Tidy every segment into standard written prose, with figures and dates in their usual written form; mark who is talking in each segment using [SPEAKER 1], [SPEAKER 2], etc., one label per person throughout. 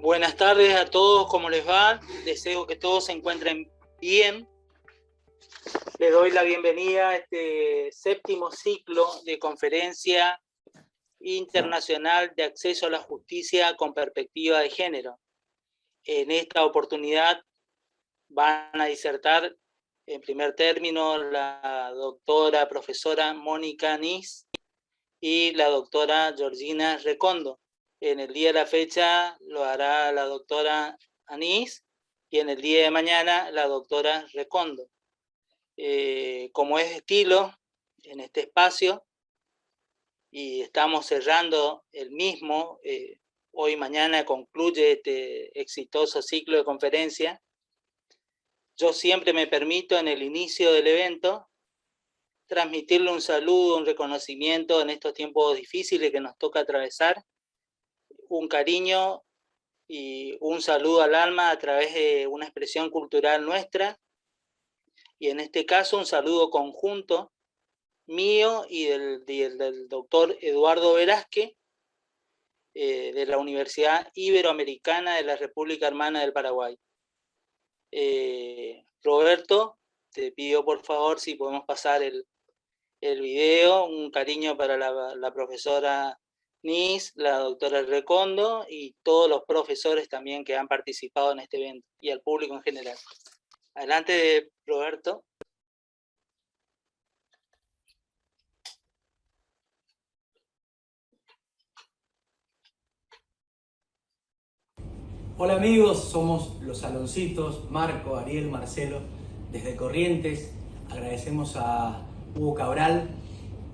[SPEAKER 1] Buenas tardes a todos, ¿cómo les va? Deseo que todos se encuentren bien. Les doy la bienvenida a este séptimo ciclo de conferencia internacional de acceso a la justicia con perspectiva de género. En esta oportunidad van a disertar en primer término la doctora profesora Mónica Anís y la doctora Georgina Recondo. En el día de la fecha lo hará la doctora Anís y en el día de mañana la doctora Recondo. Como es estilo en este espacio y estamos cerrando el mismo, hoy y mañana concluye este exitoso ciclo de conferencia, yo siempre me permito en el inicio del evento transmitirle un saludo, un reconocimiento en estos tiempos difíciles que nos toca atravesar, un cariño y un saludo al alma a través de una expresión cultural nuestra, y en este caso un saludo conjunto mío y del doctor Eduardo Velázquez, de la Universidad Iberoamericana de la República Hermana del Paraguay. Roberto, te pido por favor si podemos pasar el video, un cariño para la profesora Nis, la doctora Recondo y todos los profesores también que han participado en este evento y al público en general. Adelante, Roberto.
[SPEAKER 2] Hola amigos, somos los Aloncitos, Marco, Ariel, Marcelo, desde Corrientes. Agradecemos a Hugo Cabral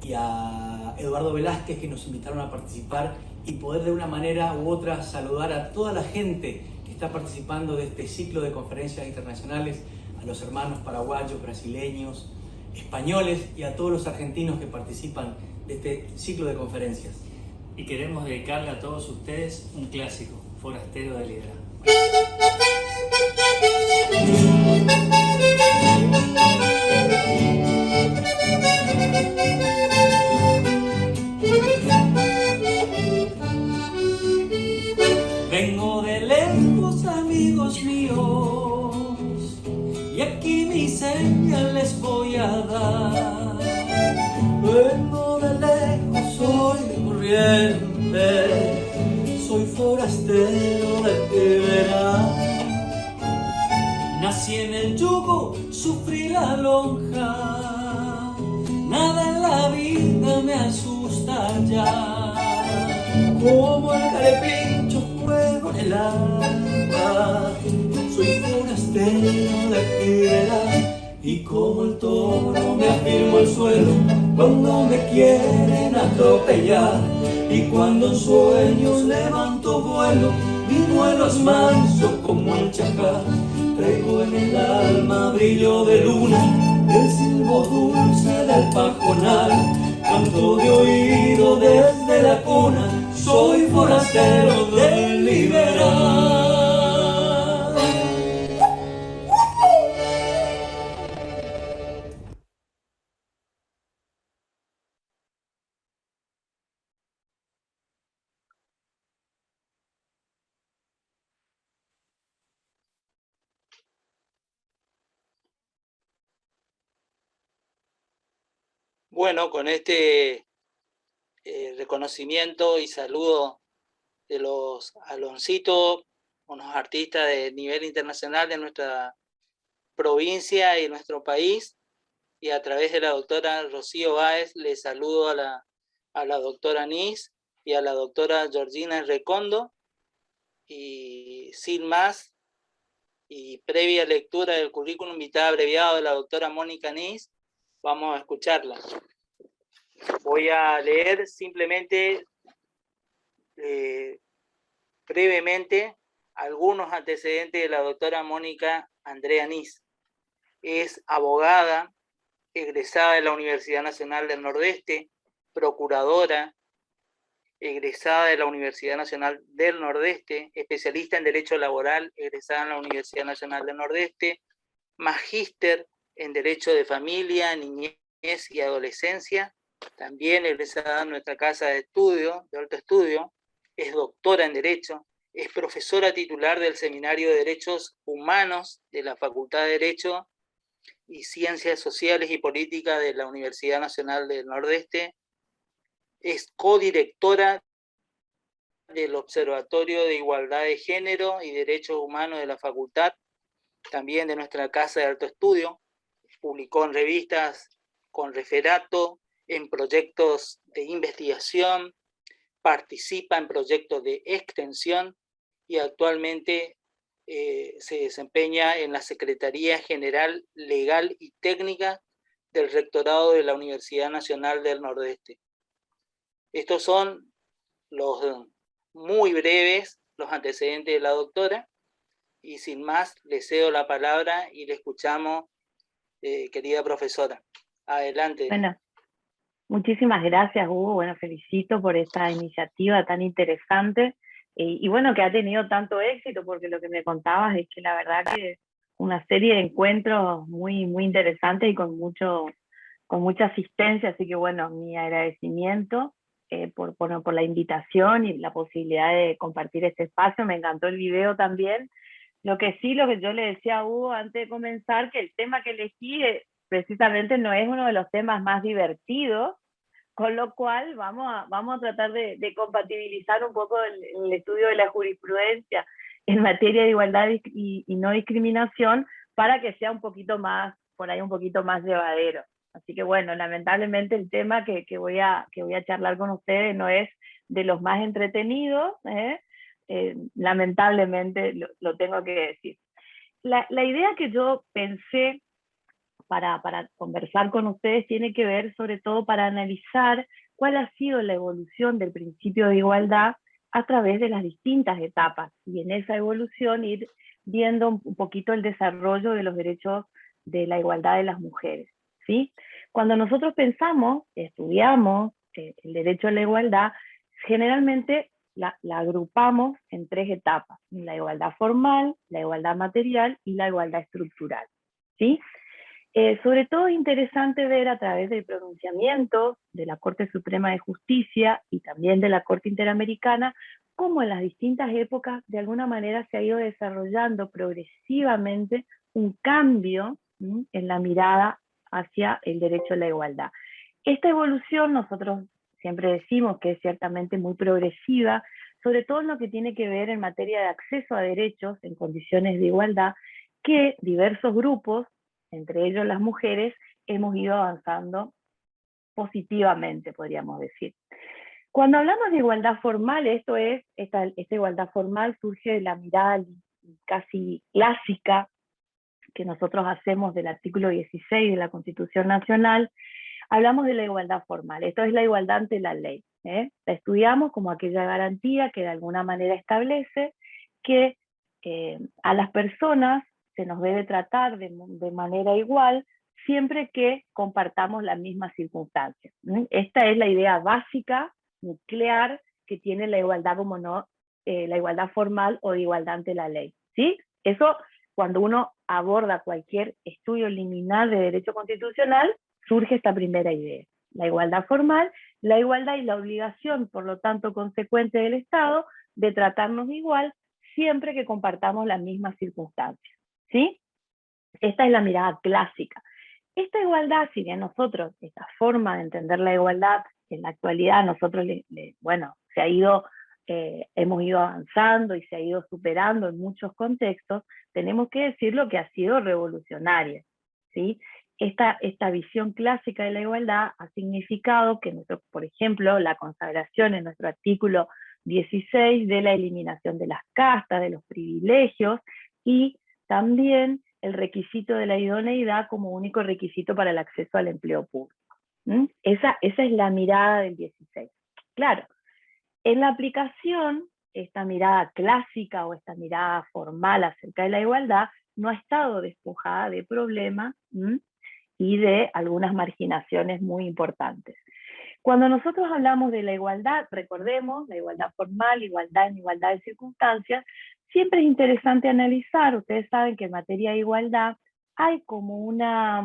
[SPEAKER 2] y a Eduardo Velázquez que nos invitaron a participar y poder de una manera u otra saludar a toda la gente que está participando de este ciclo de conferencias internacionales, a los hermanos paraguayos, brasileños, españoles y a todos los argentinos que participan de este ciclo de conferencias.
[SPEAKER 3] Y queremos dedicarle a todos ustedes un clásico, Forastero de Liderazgo.
[SPEAKER 4] Vengo de lejos, amigos míos, y aquí mi señal les voy a dar. Vengo de lejos, soy de Corrientes, soy forastero de Tibera. Nací en el yugo, sufrí la lonja, nada en la vida me asusta ya. Como el carepincho, fuego en el alma, soy forastero de Tibera. Y como el toro me afirmo al suelo cuando me quieren atropellar. Y cuando en sueños levanto vuelo, mi vuelo es manso como el chacal. Traigo en el alma brillo de luna, el silbo dulce del pajonal. Canto de oído desde la cuna, soy forastero del liberal.
[SPEAKER 1] Bueno, con este reconocimiento y saludo de los Aloncitos, unos artistas de nivel internacional de nuestra provincia y nuestro país, y a través de la doctora Rocío Báez les saludo a la doctora Nis y a la doctora Georgina Recondo, y sin más, y previa lectura del currículum vitae abreviado de la doctora Mónica Nis, vamos a escucharla. Voy a leer simplemente brevemente algunos antecedentes de la doctora Mónica Andrea Nis. Es abogada, egresada de la Universidad Nacional del Nordeste, procuradora, egresada de la Universidad Nacional del Nordeste, especialista en Derecho Laboral, egresada en la Universidad Nacional del Nordeste, magíster en Derecho de Familia, Niñez y Adolescencia, también egresada en nuestra casa de estudio, de alto estudio, es doctora en Derecho, es profesora titular del Seminario de Derechos Humanos de la Facultad de Derecho y Ciencias Sociales y Políticas de la Universidad Nacional del Nordeste. Es codirectora del Observatorio de Igualdad de Género y Derechos Humanos de la Facultad, también de nuestra Casa de Alto Estudio. Publicó en revistas con referato, en proyectos de investigación, participa en proyectos de extensión y actualmente se desempeña en la Secretaría General Legal y Técnica del Rectorado de la Universidad Nacional del Nordeste. Estos son los muy breves los antecedentes de la doctora, y sin más le cedo la palabra y le escuchamos, querida profesora. Adelante.
[SPEAKER 5] Bueno, muchísimas gracias, Hugo. Bueno, felicito por esta iniciativa tan interesante y bueno, que ha tenido tanto éxito, porque lo que me contabas es que la verdad que una serie de encuentros muy, muy interesantes y con mucha asistencia, así que bueno, mi agradecimiento por la invitación y la posibilidad de compartir este espacio. Me encantó el video también. Lo que yo le decía a Hugo antes de comenzar, que el tema que elegí precisamente no es uno de los temas más divertidos, con lo cual vamos a tratar de compatibilizar un poco el estudio de la jurisprudencia en materia de igualdad y no discriminación para que sea un poquito más, por ahí un poquito más llevadero. Así que bueno, lamentablemente el tema que voy a charlar con ustedes no es de los más entretenidos, lamentablemente lo tengo que decir. La idea que yo pensé para conversar con ustedes tiene que ver sobre todo para analizar cuál ha sido la evolución del principio de igualdad a través de las distintas etapas, y en esa evolución ir viendo un poquito el desarrollo de los derechos de la igualdad de las mujeres, ¿sí? Cuando nosotros pensamos, estudiamos el derecho a la igualdad, generalmente la agrupamos en tres etapas: la igualdad formal, la igualdad material y la igualdad estructural, ¿sí? Sobre todo es interesante ver a través del pronunciamiento de la Corte Suprema de Justicia y también de la Corte Interamericana, cómo en las distintas épocas de alguna manera se ha ido desarrollando progresivamente un cambio en la mirada hacia el derecho a la igualdad. Esta evolución nosotros siempre decimos que es ciertamente muy progresiva, sobre todo en lo que tiene que ver en materia de acceso a derechos en condiciones de igualdad, que diversos grupos, entre ellos las mujeres, hemos ido avanzando positivamente, podríamos decir. Cuando hablamos de igualdad formal, esta igualdad formal surge de la mirada casi clásica que nosotros hacemos del artículo 16 de la Constitución Nacional. Hablamos de la igualdad formal, esto es la igualdad ante la ley. La estudiamos como aquella garantía que de alguna manera establece que a las personas se nos debe tratar de manera igual siempre que compartamos las mismas circunstancias. Esta es la idea básica, nuclear, que tiene la igualdad como no, la igualdad formal o de igualdad ante la ley, ¿sí? Eso, cuando uno aborda cualquier estudio liminal de derecho constitucional, surge esta primera idea. La igualdad formal, la igualdad y la obligación, por lo tanto, consecuente del Estado, de tratarnos igual siempre que compartamos las mismas circunstancias, ¿sí? Esta es la mirada clásica. Esta igualdad, si bien nosotros, esta forma de entender la igualdad, en la actualidad nosotros, hemos ido avanzando y se ha ido superando en muchos contextos, tenemos que decirlo que ha sido revolucionaria, ¿sí? Esta visión clásica de la igualdad ha significado que, por ejemplo, la consagración en nuestro artículo 16 de la eliminación de las castas, de los privilegios, y también el requisito de la idoneidad como único requisito para el acceso al empleo público. Esa es la mirada del 16. Claro, en la aplicación, esta mirada clásica o esta mirada formal acerca de la igualdad no ha estado despojada de problemas y de algunas marginaciones muy importantes. Cuando nosotros hablamos de la igualdad, recordemos, la igualdad formal, igualdad en igualdad de circunstancias, siempre es interesante analizar. Ustedes saben que en materia de igualdad hay como una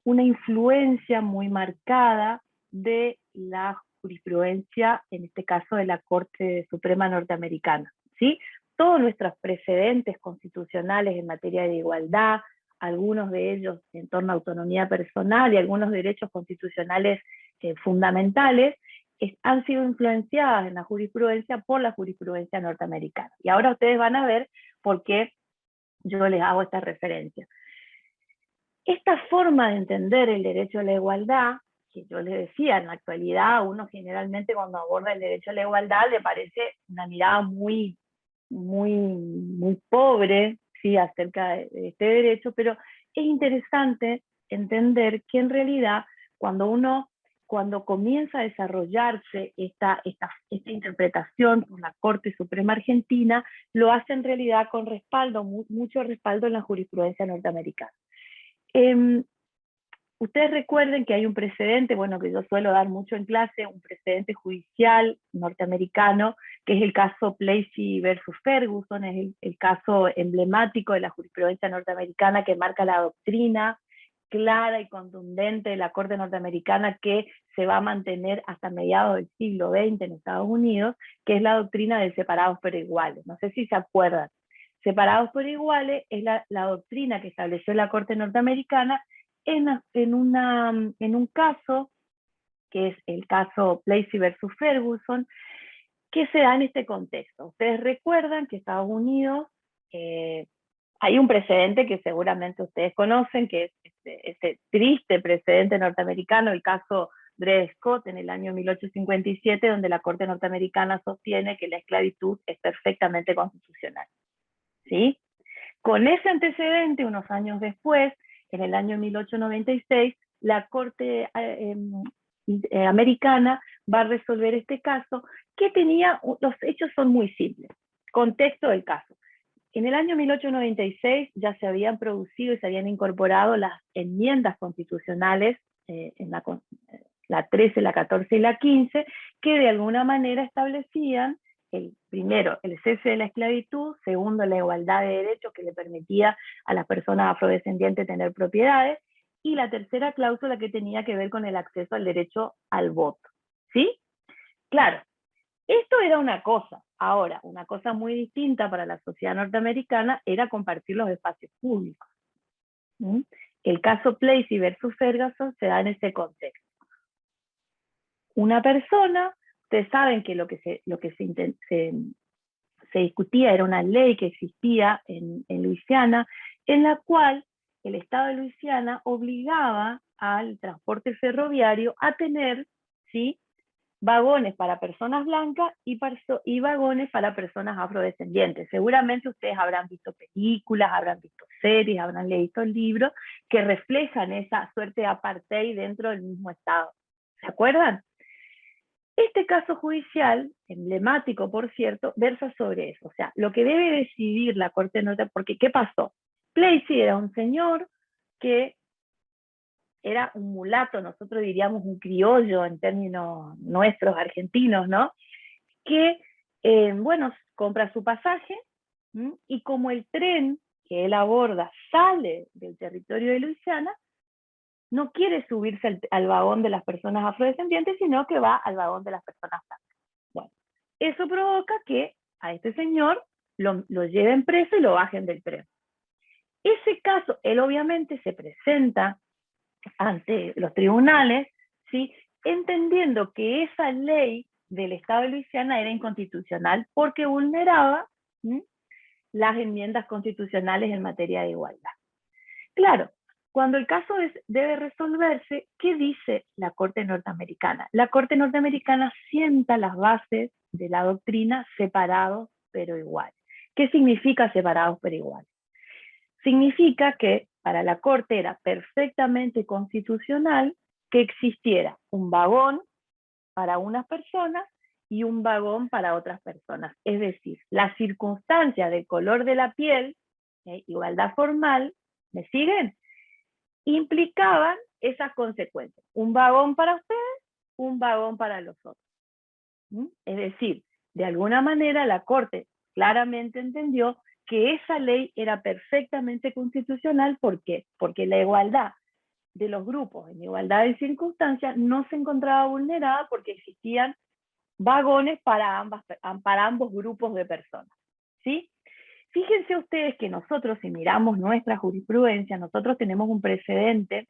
[SPEAKER 5] influencia muy marcada de la jurisprudencia, en este caso de la Corte Suprema norteamericana, ¿sí? Todos nuestros precedentes constitucionales en materia de igualdad, algunos de ellos en torno a autonomía personal y algunos derechos constitucionales fundamentales, han sido influenciadas en la jurisprudencia por la jurisprudencia norteamericana. Y ahora ustedes van a ver por qué yo les hago esta referencia. Esta forma de entender el derecho a la igualdad, que yo les decía, en la actualidad uno generalmente cuando aborda el derecho a la igualdad le parece una mirada muy pobre, ¿sí?, acerca de este derecho, pero es interesante entender que en realidad cuando comienza a desarrollarse esta interpretación por la Corte Suprema Argentina, lo hace en realidad con respaldo, mucho respaldo en la jurisprudencia norteamericana. Ustedes recuerden que hay un precedente, bueno, que yo suelo dar mucho en clase, un precedente judicial norteamericano, que es el caso Plessy versus Ferguson, es el caso emblemático de la jurisprudencia norteamericana que marca la doctrina clara y contundente de la Corte norteamericana que se va a mantener hasta mediados del siglo XX en Estados Unidos, que es la doctrina de separados pero iguales. No sé si se acuerdan. Separados por iguales es la doctrina que estableció la Corte norteamericana en un caso, que es el caso Plessy versus Ferguson, que se da en este contexto. Ustedes recuerdan que Estados Unidos, hay un precedente que seguramente ustedes conocen, que es este triste precedente norteamericano, el caso Dred Scott en el año 1857, donde la Corte norteamericana sostiene que la esclavitud es perfectamente constitucional. ¿Sí? Con ese antecedente, unos años después, en el año 1896, la Corte americana va a resolver este caso, que los hechos son muy simples. Contexto del caso. En el año 1896 ya se habían producido y se habían incorporado las enmiendas constitucionales, en la 13, la 14 y la 15, que de alguna manera establecían primero, el cese de la esclavitud; segundo, la igualdad de derechos que le permitía a las personas afrodescendientes tener propiedades; y la tercera cláusula que tenía que ver con el acceso al derecho al voto. ¿Sí? Claro, esto era una cosa. Ahora, una cosa muy distinta para la sociedad norteamericana era compartir los espacios públicos. ¿Mm? El caso Plessy versus Ferguson se da en ese contexto. Una persona, ustedes saben que lo que se discutía era una ley que existía en Luisiana, en la cual el Estado de Luisiana obligaba al transporte ferroviario a tener, ¿sí?, vagones para personas blancas y vagones para personas afrodescendientes. Seguramente ustedes habrán visto películas, habrán visto series, habrán leído libros que reflejan esa suerte de apartheid dentro del mismo Estado. ¿Se acuerdan? Este caso judicial, emblemático por cierto, versa sobre eso. O sea, lo que debe decidir la Corte Norteamericana, porque ¿qué pasó? Plessy era un señor que era un mulato, nosotros diríamos un criollo en términos nuestros argentinos, ¿no? Que, bueno, compra su pasaje, y como el tren que él aborda sale del territorio de Luisiana, no quiere subirse al vagón de las personas afrodescendientes, sino que va al vagón de las personas blancas. Bueno, eso provoca que a este señor lo lleven preso y lo bajen del tren. Ese caso, él obviamente se presenta ante los tribunales, ¿sí?, entendiendo que esa ley del Estado de Luisiana era inconstitucional porque vulneraba las enmiendas constitucionales en materia de igualdad. Claro, cuando el caso debe resolverse, ¿qué dice la Corte norteamericana? La Corte norteamericana sienta las bases de la doctrina separados pero iguales. ¿Qué significa separados pero iguales? Significa que para la Corte era perfectamente constitucional que existiera un vagón para unas personas y un vagón para otras personas. Es decir, las circunstancias del color de la piel, igualdad formal, ¿me siguen?, implicaban esas consecuencias. Un vagón para ustedes, un vagón para los otros. Es decir, de alguna manera la Corte claramente entendió que esa ley era perfectamente constitucional. ¿Por qué? Porque la igualdad de los grupos en igualdad de circunstancias no se encontraba vulnerada porque existían vagones para ambos grupos de personas. ¿sí? Fíjense ustedes que nosotros, si miramos nuestra jurisprudencia, nosotros tenemos un precedente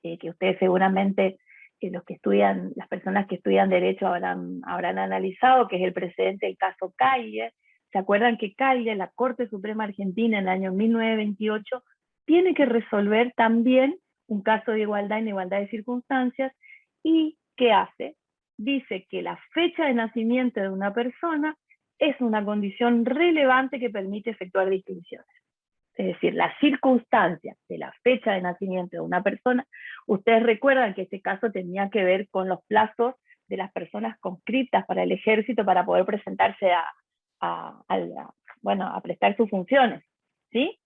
[SPEAKER 5] que ustedes seguramente, las personas que estudian Derecho habrán analizado, que es el precedente del caso Calle. ¿Se acuerdan que Calle, la Corte Suprema Argentina, en el año 1928, tiene que resolver también un caso de igualdad en igualdad de circunstancias? ¿Y qué hace? Dice que la fecha de nacimiento de una persona es una condición relevante que permite efectuar distinciones. Es decir, la circunstancia de la fecha de nacimiento de una persona, ustedes recuerdan que este caso tenía que ver con los plazos de las personas conscriptas para el ejército para poder presentarse a prestar sus funciones, ¿sí?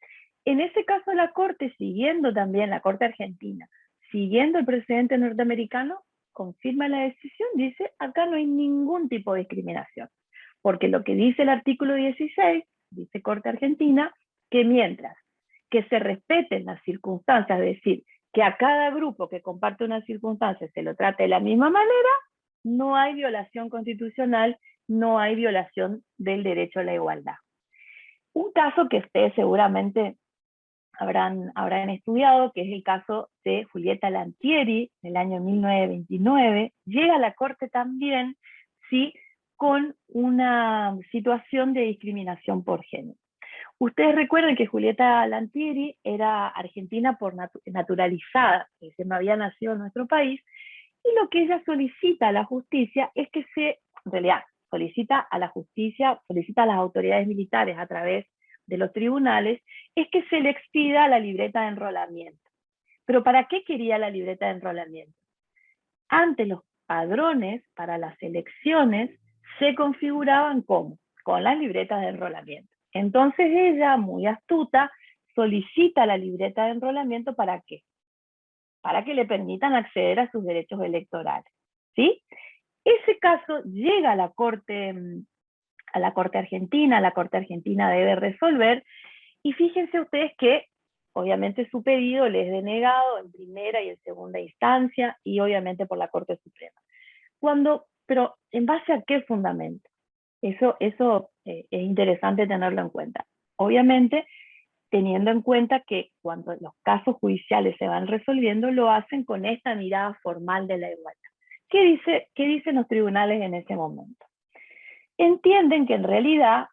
[SPEAKER 5] En ese caso la Corte, siguiendo también la Corte Argentina, siguiendo el precedente norteamericano, confirma la decisión, dice, acá no hay ningún tipo de discriminación, porque lo que dice el artículo 16, dice Corte Argentina, que mientras que se respeten las circunstancias, es decir, que a cada grupo que comparte una circunstancia se lo trate de la misma manera, no hay violación constitucional, no hay violación del derecho a la igualdad. Un caso que ustedes seguramente habrán estudiado, que es el caso de Julieta Lantieri, del año 1929, llega a la Corte también, ¿sí?, con una situación de discriminación por género. Ustedes recuerdan que Julieta Lantieri era argentina naturalizada, es decir, no había nacido en nuestro país, y lo que ella solicita a la justicia es que en realidad, solicita a la justicia, solicita a las autoridades militares a través de los tribunales, es que se le expida la libreta de enrolamiento. ¿Pero para qué quería la libreta de enrolamiento? Antes los padrones para las elecciones se configuraban ¿cómo? Con las libretas de enrolamiento. Entonces ella, muy astuta, solicita la libreta de enrolamiento ¿para qué? Para que le permitan acceder a sus derechos electorales, ¿sí? Ese caso llega a la Corte Argentina, la Corte Argentina debe resolver, y fíjense ustedes que obviamente su pedido le es denegado en primera y en segunda instancia, y obviamente por la Corte Suprema. Pero ¿en base a qué fundamento? Eso es interesante tenerlo en cuenta. Obviamente, teniendo en cuenta que cuando los casos judiciales se van resolviendo, lo hacen con esta mirada formal de la igualdad. ¿Qué dicen los tribunales en ese momento? Entienden que en realidad,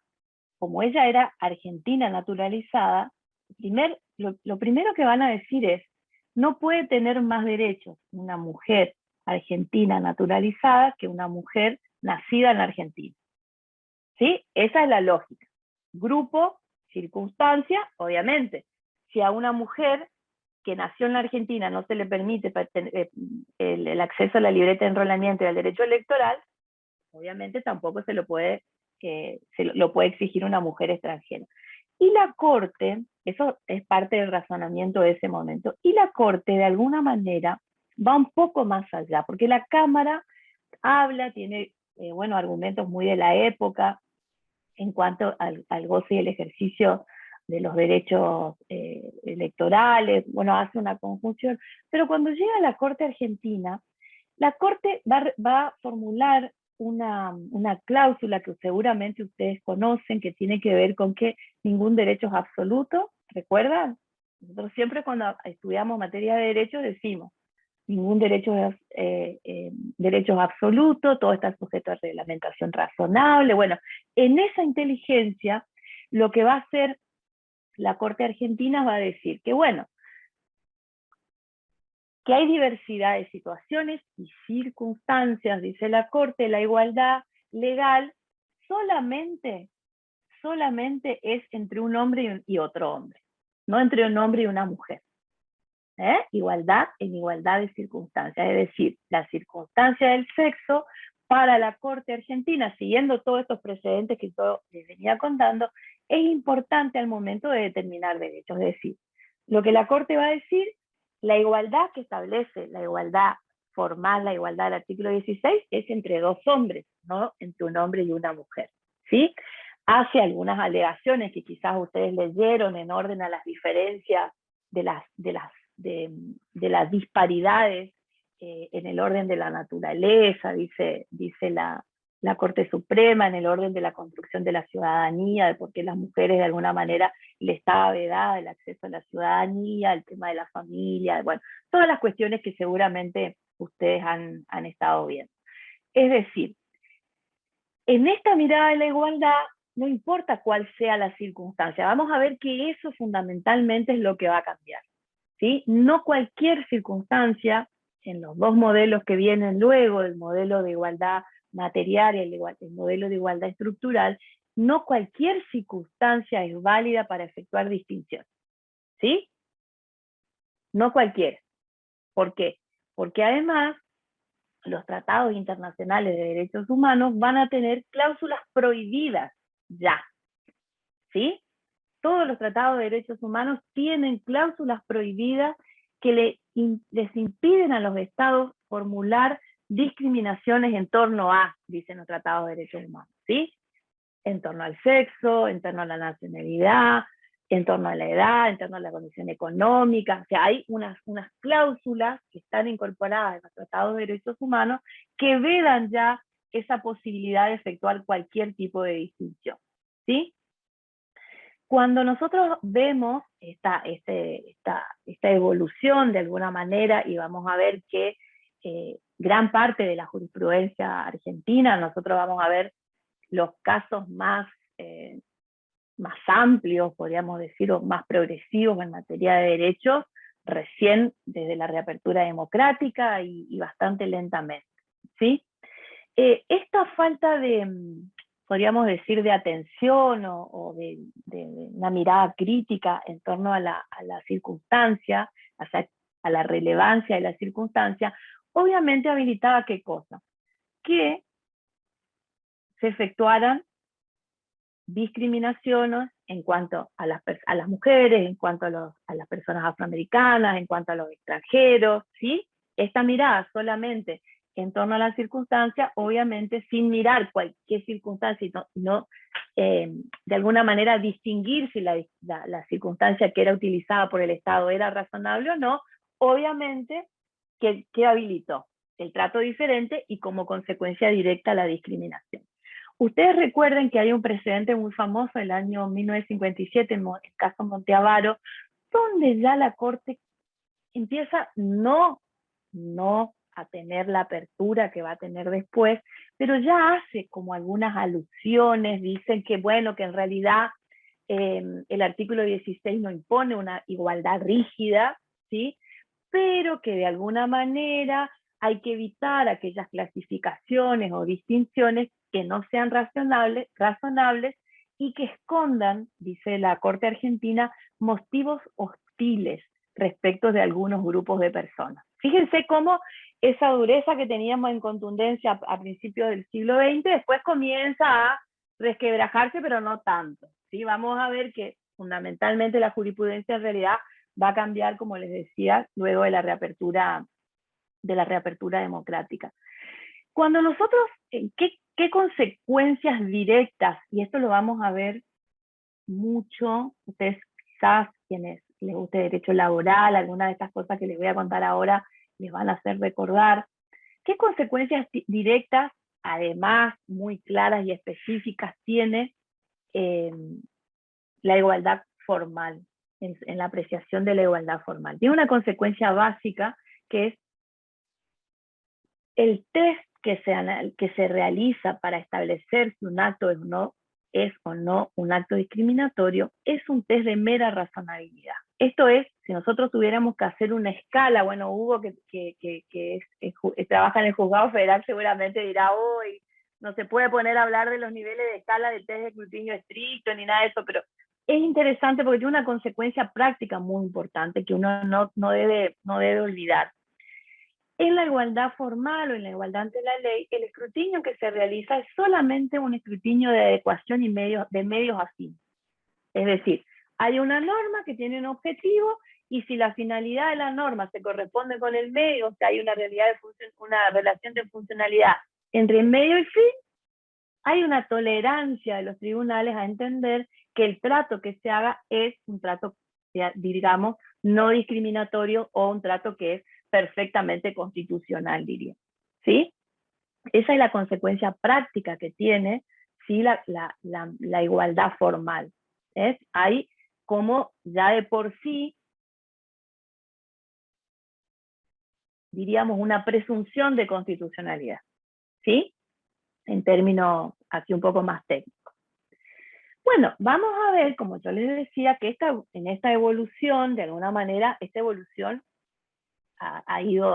[SPEAKER 5] como ella era argentina naturalizada, lo primero que van a decir es, no puede tener más derechos una mujer argentina naturalizada que una mujer nacida en la Argentina. ¿Sí? Esa es la lógica. Grupo, circunstancia, obviamente. Si a una mujer que nació en la Argentina no se le permite el acceso a la libreta de enrolamiento y al derecho electoral, obviamente tampoco lo puede exigir una mujer extranjera. Y la Corte, eso es parte del razonamiento de ese momento, y la Corte de alguna manera va un poco más allá, porque la Cámara tiene argumentos muy de la época en cuanto al goce y el ejercicio de los derechos electorales, hace una conjunción, pero cuando llega a la Corte Argentina, la Corte va a formular una cláusula que seguramente ustedes conocen, que tiene que ver con que ningún derecho es absoluto. ¿Recuerdan? Nosotros siempre cuando estudiamos materia de derecho decimos, ningún derecho es absoluto, todo está sujeto a reglamentación razonable. Bueno, en esa inteligencia, lo que va a hacer la Corte Argentina va a decir que, que hay diversidad de situaciones y circunstancias, dice la Corte, la igualdad legal solamente es entre un hombre y otro hombre, no entre un hombre y una mujer. Igualdad en igualdad de circunstancias, es decir, la circunstancia del sexo para la Corte Argentina, siguiendo todos estos precedentes que yo les venía contando, es importante al momento de determinar derechos. Es decir, lo que la Corte va a decir, la igualdad que establece, la igualdad formal, la igualdad del artículo 16, es entre dos hombres, no entre un hombre y una mujer, ¿sí? Hace algunas alegaciones que quizás ustedes leyeron en orden a las diferencias de las disparidades en el orden de la naturaleza, dice la Corte Suprema en el orden de la construcción de la ciudadanía, de por qué las mujeres de alguna manera les estaba vedada el acceso a la ciudadanía, el tema de la familia, bueno, todas las cuestiones que seguramente ustedes han estado viendo. Es decir, en esta mirada de la igualdad, no importa cuál sea la circunstancia, vamos a ver que eso fundamentalmente es lo que va a cambiar, ¿sí? No cualquier circunstancia, en los dos modelos que vienen luego, el modelo de igualdad material y el modelo de igualdad estructural, no cualquier circunstancia es válida para efectuar distinción, ¿sí? No cualquiera. ¿Por qué? Porque además los tratados internacionales de derechos humanos van a tener cláusulas prohibidas ya, ¿sí? Todos los tratados de derechos humanos tienen cláusulas prohibidas que les impiden a los estados formular discriminaciones en torno a, dicen los tratados de derechos humanos, ¿sí? En torno al sexo, en torno a la nacionalidad, en torno a la edad, en torno a la condición económica. O sea, hay unas cláusulas que están incorporadas en los tratados de derechos humanos que vedan ya esa posibilidad de efectuar cualquier tipo de distinción, ¿sí? Cuando nosotros vemos esta evolución de alguna manera, y vamos a ver que gran parte de la jurisprudencia argentina, nosotros vamos a ver los casos más amplios, podríamos decir, o más progresivos en materia de derechos, recién desde la reapertura democrática y bastante lentamente, ¿sí? Esta falta de, podríamos decir, de atención o de una mirada crítica en torno a la circunstancia, a la relevancia de la circunstancia, obviamente habilitaba ¿qué cosa? Que se efectuaran discriminaciones en cuanto a las mujeres, en cuanto a las personas afroamericanas, en cuanto a los extranjeros, ¿sí? Esta mirada solamente en torno a la circunstancia, obviamente sin mirar cualquier circunstancia y no de alguna manera distinguir si la circunstancia que era utilizada por el Estado era razonable o no, obviamente que habilitó el trato diferente y como consecuencia directa la discriminación. Ustedes recuerden que hay un precedente muy famoso del año 1957, el caso Monteavaro, donde ya la Corte empieza no a tener la apertura que va a tener después, pero ya hace como algunas alusiones, dicen que bueno, que en realidad el artículo 16 no impone una igualdad rígida, ¿sí? Pero que de alguna manera hay que evitar aquellas clasificaciones o distinciones que no sean razonables y que escondan, dice la Corte Argentina, motivos hostiles respecto de algunos grupos de personas. Fíjense cómo esa dureza que teníamos en contundencia a principios del siglo XX después comienza a resquebrajarse, pero no tanto, ¿sí? Vamos a ver que fundamentalmente la jurisprudencia en realidad va a cambiar, como les decía, luego de la reapertura democrática. Cuando nosotros, ¿qué consecuencias directas? Y esto lo vamos a ver mucho, ustedes quizás quienes les guste derecho laboral, algunas de estas cosas que les voy a contar ahora les van a hacer recordar. ¿Qué consecuencias directas, además muy claras y específicas, tiene la igualdad formal, en la apreciación de la igualdad formal? Tiene una consecuencia básica que es el test que se realiza para establecer si un acto es o no un acto discriminatorio, es un test de mera razonabilidad. Esto es, si nosotros tuviéramos que hacer una escala, bueno, Hugo, que trabaja en el juzgado federal, seguramente dirá, hoy no se puede poner a hablar de los niveles de escala del test de escrutinio estricto, ni nada de eso, pero es interesante porque tiene una consecuencia práctica muy importante que uno no debe olvidar. En la igualdad formal o en la igualdad ante la ley, el escrutinio que se realiza es solamente un escrutinio de adecuación de medios afines. Es decir, hay una norma que tiene un objetivo y si la finalidad de la norma se corresponde con el medio, o sea, hay una relación de funcionalidad entre el medio y fin, hay una tolerancia de los tribunales a entender que el trato que se haga es un trato, digamos, no discriminatorio o un trato que es perfectamente constitucional, diría. ¿Sí? Esa es la consecuencia práctica que tiene, ¿sí? la igualdad formal. ¿Ves? Hay como ya de por sí, diríamos, una presunción de constitucionalidad, ¿sí? En términos así un poco más técnicos. Bueno, vamos a ver, como yo les decía, que en esta evolución, de alguna manera, esta evolución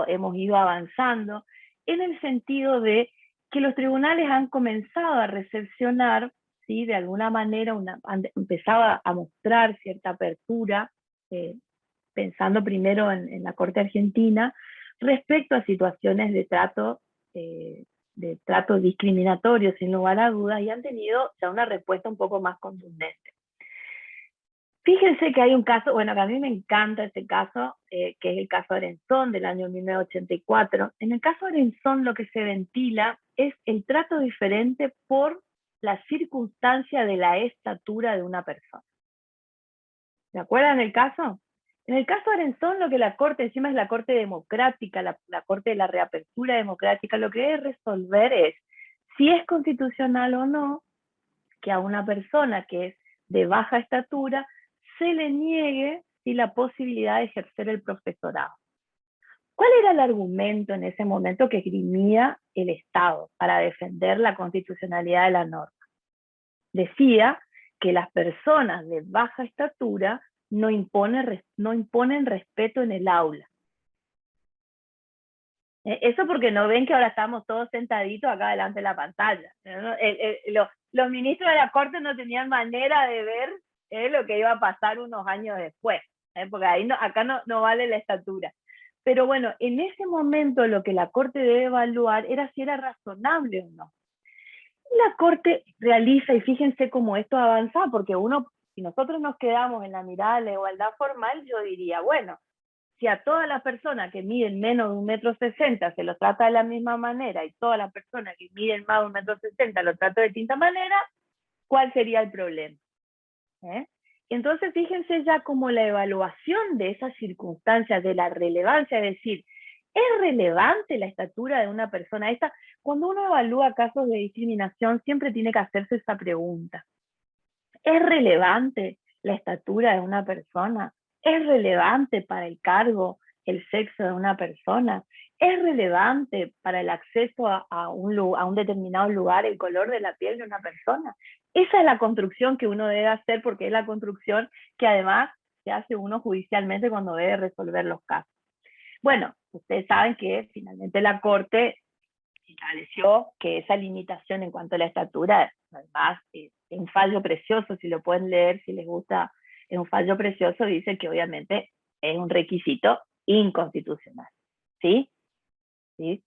[SPEAKER 5] hemos ido avanzando en el sentido de que los tribunales han comenzado a recepcionar, ¿sí? De alguna manera han empezado a mostrar cierta apertura, pensando primero en la Corte Argentina, respecto a situaciones de trato discriminatorio, sin lugar a dudas, y han tenido ya una respuesta un poco más contundente. Fíjense que hay un caso, bueno, que a mí me encanta este caso, que es el caso Arenzón del año 1984. En el caso Arenzón lo que se ventila es el trato diferente por la circunstancia de la estatura de una persona. ¿Se acuerdan del caso? En el caso Arenzón, lo que la Corte, encima es la Corte democrática, la Corte de la reapertura democrática, lo que debe resolver es si es constitucional o no que a una persona que es de baja estatura se le niegue la posibilidad de ejercer el profesorado. ¿Cuál era el argumento en ese momento que esgrimía el Estado para defender la constitucionalidad de la norma? Decía que las personas de baja estatura no imponen respeto en el aula. Eso porque no ven que ahora estamos todos sentaditos acá delante de la pantalla. Los ministros de la Corte no tenían manera de ver lo que iba a pasar unos años después, porque ahí acá no vale la estatura. Pero bueno, en ese momento lo que la Corte debe evaluar era si era razonable o no. La Corte realiza, y fíjense cómo esto avanza, porque si nosotros nos quedamos en la mirada de la igualdad formal, yo diría, bueno, si a todas las personas que miden menos de 1,60 m se los trata de la misma manera y todas las personas que miden más de 1,60 m los trata de distinta manera, ¿cuál sería el problema? Entonces fíjense ya como la evaluación de esas circunstancias, de la relevancia, es decir, ¿es relevante la estatura de una persona? Cuando uno evalúa casos de discriminación siempre tiene que hacerse esa pregunta. ¿Es relevante la estatura de una persona? ¿Es relevante para el cargo el sexo de una persona? ¿Es relevante para el acceso a un determinado lugar el color de la piel de una persona? Esa es la construcción que uno debe hacer, porque es la construcción que además se hace uno judicialmente cuando debe resolver los casos. Bueno, ustedes saben que finalmente la Corte estableció que esa limitación en cuanto a la estatura, además, es un fallo precioso, si lo pueden leer, si les gusta, es un fallo precioso, dice que obviamente es un requisito inconstitucional. ¿Sí? ¿Sí?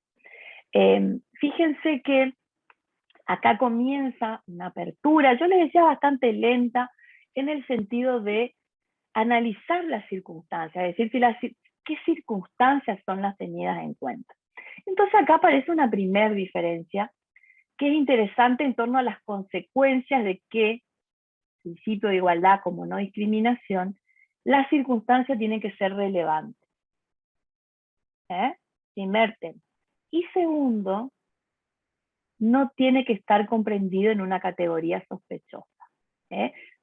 [SPEAKER 5] Fíjense que acá comienza una apertura, yo les decía bastante lenta, en el sentido de analizar las circunstancias, es decir, qué circunstancias son las tenidas en cuenta. Entonces acá aparece una primera diferencia que es interesante en torno a las consecuencias de que, principio de igualdad como no discriminación, las circunstancias tienen que ser relevantes. Primer tema. Y segundo, no tiene que estar comprendido en una categoría sospechosa.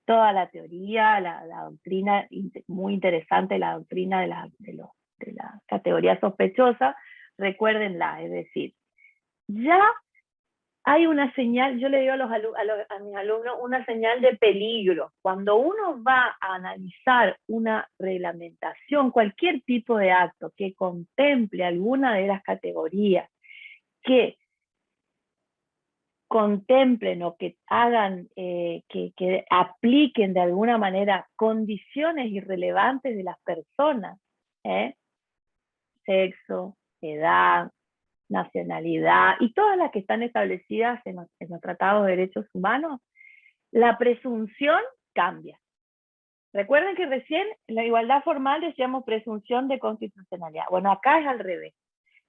[SPEAKER 5] Toda la teoría, la doctrina, muy interesante la doctrina de la categoría sospechosa, recuérdenla, es decir, ya hay una señal, yo le digo a mis alumnos, una señal de peligro. Cuando uno va a analizar una reglamentación, cualquier tipo de acto que contemple alguna de las categorías, que contemplen o que hagan, que apliquen de alguna manera condiciones irrelevantes de las personas, sexo, edad, nacionalidad y todas las que están establecidas en los tratados de derechos humanos, la presunción cambia. Recuerden que recién en la igualdad formal decíamos presunción de constitucionalidad. Bueno, acá es al revés.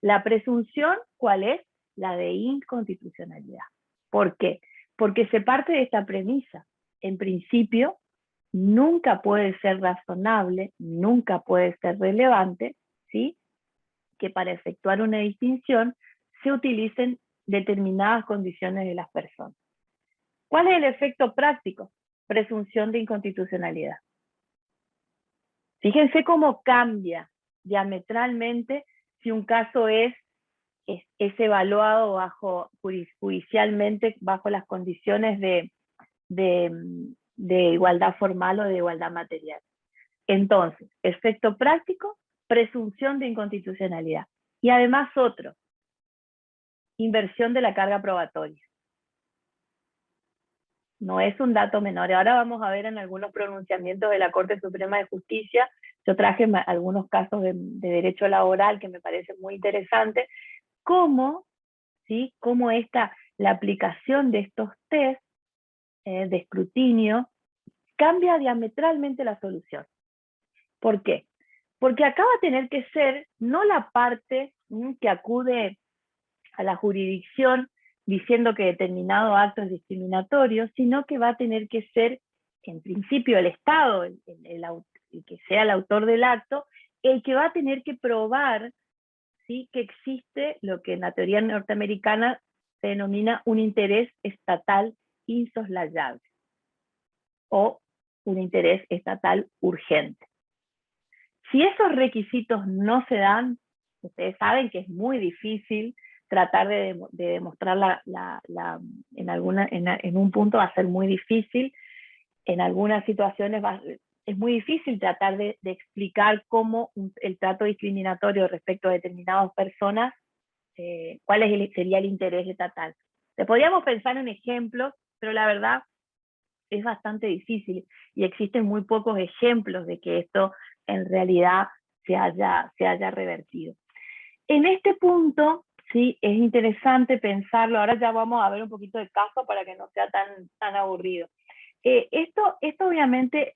[SPEAKER 5] La presunción, ¿cuál es? La de inconstitucionalidad. ¿Por qué? Porque se parte de esta premisa. En principio, nunca puede ser razonable, nunca puede ser relevante, ¿sí?, que para efectuar una distinción se utilicen determinadas condiciones de las personas. ¿Cuál es el efecto práctico? Presunción de inconstitucionalidad. Fíjense cómo cambia diametralmente si un caso es evaluado judicialmente bajo las condiciones de igualdad formal o de igualdad material. Entonces, efecto práctico, presunción de inconstitucionalidad. Y además otro, inversión de la carga probatoria. No es un dato menor. Ahora vamos a ver en algunos pronunciamientos de la Corte Suprema de Justicia. Yo traje algunos casos de derecho laboral que me parecen muy interesantes. Cómo, ¿sí? Cómo la aplicación de estos test de escrutinio cambia diametralmente la solución. ¿Por qué? Porque acá va a tener que ser no la parte que acude a la jurisdicción diciendo que determinado acto es discriminatorio, sino que va a tener que ser, en principio, el Estado, el que sea el autor del acto, el que va a tener que probar, ¿sí?, que existe lo que en la teoría norteamericana se denomina un interés estatal insoslayable o un interés estatal urgente. Si esos requisitos no se dan, ustedes saben que es muy difícil tratar de demostrar en un punto va a ser muy difícil, en algunas situaciones es muy difícil tratar de explicar cómo el trato discriminatorio respecto a determinadas personas, cuál sería el interés estatal. Podríamos pensar en ejemplos, pero la verdad es bastante difícil y existen muy pocos ejemplos de que esto en realidad se haya revertido. En este punto, sí, es interesante pensarlo. Ahora ya vamos a ver un poquito de caso para que no sea tan aburrido. Esto obviamente,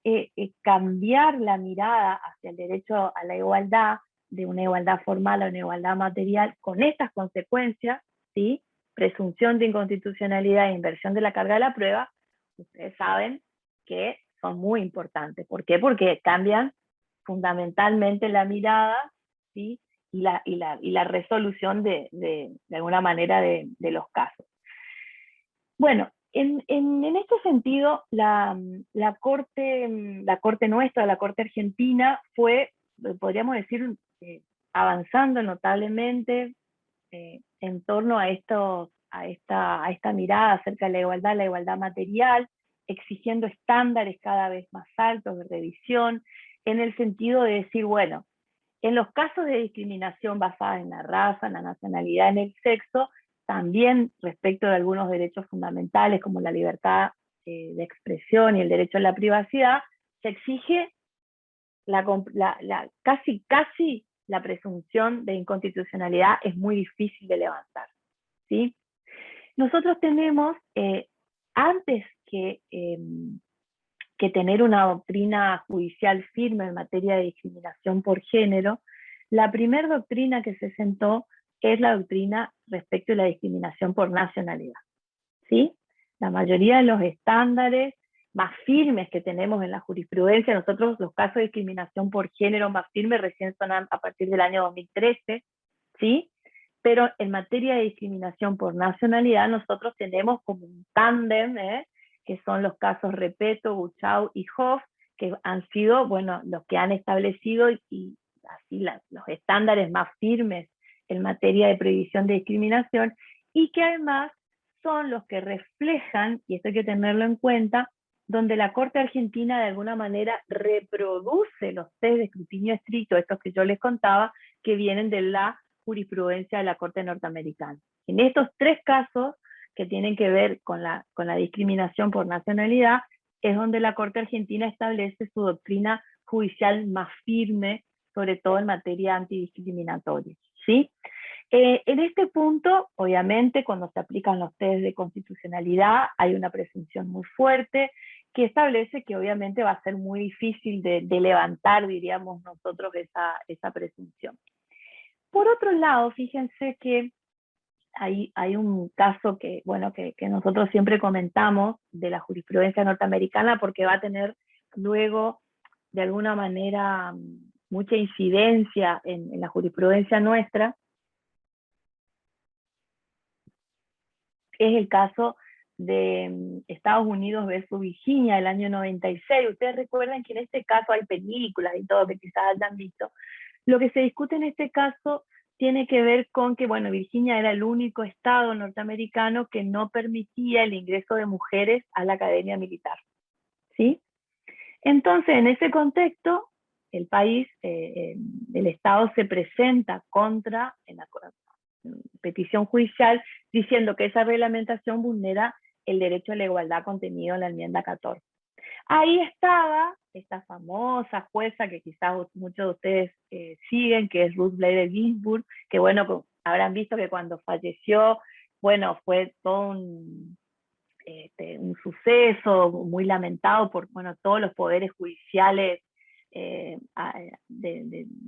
[SPEAKER 5] cambiar la mirada hacia el derecho a la igualdad, de una igualdad formal a una igualdad material, con estas consecuencias, ¿sí? Presunción de inconstitucionalidad e inversión de la carga de la prueba, ustedes saben que son muy importantes. ¿Por qué? Porque cambian fundamentalmente la mirada, ¿sí?, y la resolución de alguna manera de los casos. Bueno, en este sentido, la corte nuestra, la Corte Argentina, fue, podríamos decir, avanzando notablemente en torno a esta mirada acerca de la igualdad material, exigiendo estándares cada vez más altos de revisión, en el sentido de decir, bueno, en los casos de discriminación basada en la raza, en la nacionalidad, en el sexo, también respecto de algunos derechos fundamentales como la libertad de expresión y el derecho a la privacidad, se exige casi la presunción de inconstitucionalidad es muy difícil de levantar, ¿sí? Nosotros tenemos, antes que tener una doctrina judicial firme en materia de discriminación por género, la primera doctrina que se sentó es la doctrina respecto a la discriminación por nacionalidad, ¿sí? La mayoría de los estándares más firmes que tenemos en la jurisprudencia, nosotros los casos de discriminación por género más firmes recién son a partir del año 2013, ¿sí? Pero en materia de discriminación por nacionalidad nosotros tenemos como un tándem, que son los casos Repeto, Buchau y Hoff, que han sido, bueno, los que han establecido y así los estándares más firmes en materia de prohibición de discriminación, y que además son los que reflejan, y esto hay que tenerlo en cuenta, donde la Corte Argentina de alguna manera reproduce los test de escrutinio estricto, estos que yo les contaba, que vienen de la jurisprudencia de la Corte norteamericana. En estos tres casos, que tienen que ver con la discriminación por nacionalidad, es donde la Corte Argentina establece su doctrina judicial más firme, sobre todo en materia antidiscriminatoria, ¿sí? En este punto, obviamente, cuando se aplican los test de constitucionalidad, hay una presunción muy fuerte que establece que obviamente va a ser muy difícil de levantar, diríamos nosotros, esa presunción. Por otro lado, fíjense que hay un caso que, bueno, que nosotros siempre comentamos de la jurisprudencia norteamericana, porque va a tener luego, de alguna manera, mucha incidencia en la jurisprudencia nuestra, es el caso de Estados Unidos versus Virginia del año 96. Ustedes recuerdan que en este caso hay películas y todo que quizás hayan visto. Lo que se discute en este caso tiene que ver con que, bueno, Virginia era el único estado norteamericano que no permitía el ingreso de mujeres a la academia militar, ¿sí? Entonces, en ese contexto, el país, el Estado se presenta contra, en la petición judicial, diciendo que esa reglamentación vulnera el derecho a la igualdad contenido en la enmienda 14. Ahí estaba esta famosa jueza que quizás muchos de ustedes siguen, que es Ruth Bader Ginsburg, que bueno, habrán visto que cuando falleció, bueno, fue todo un suceso muy lamentado por, bueno, todos los poderes judiciales de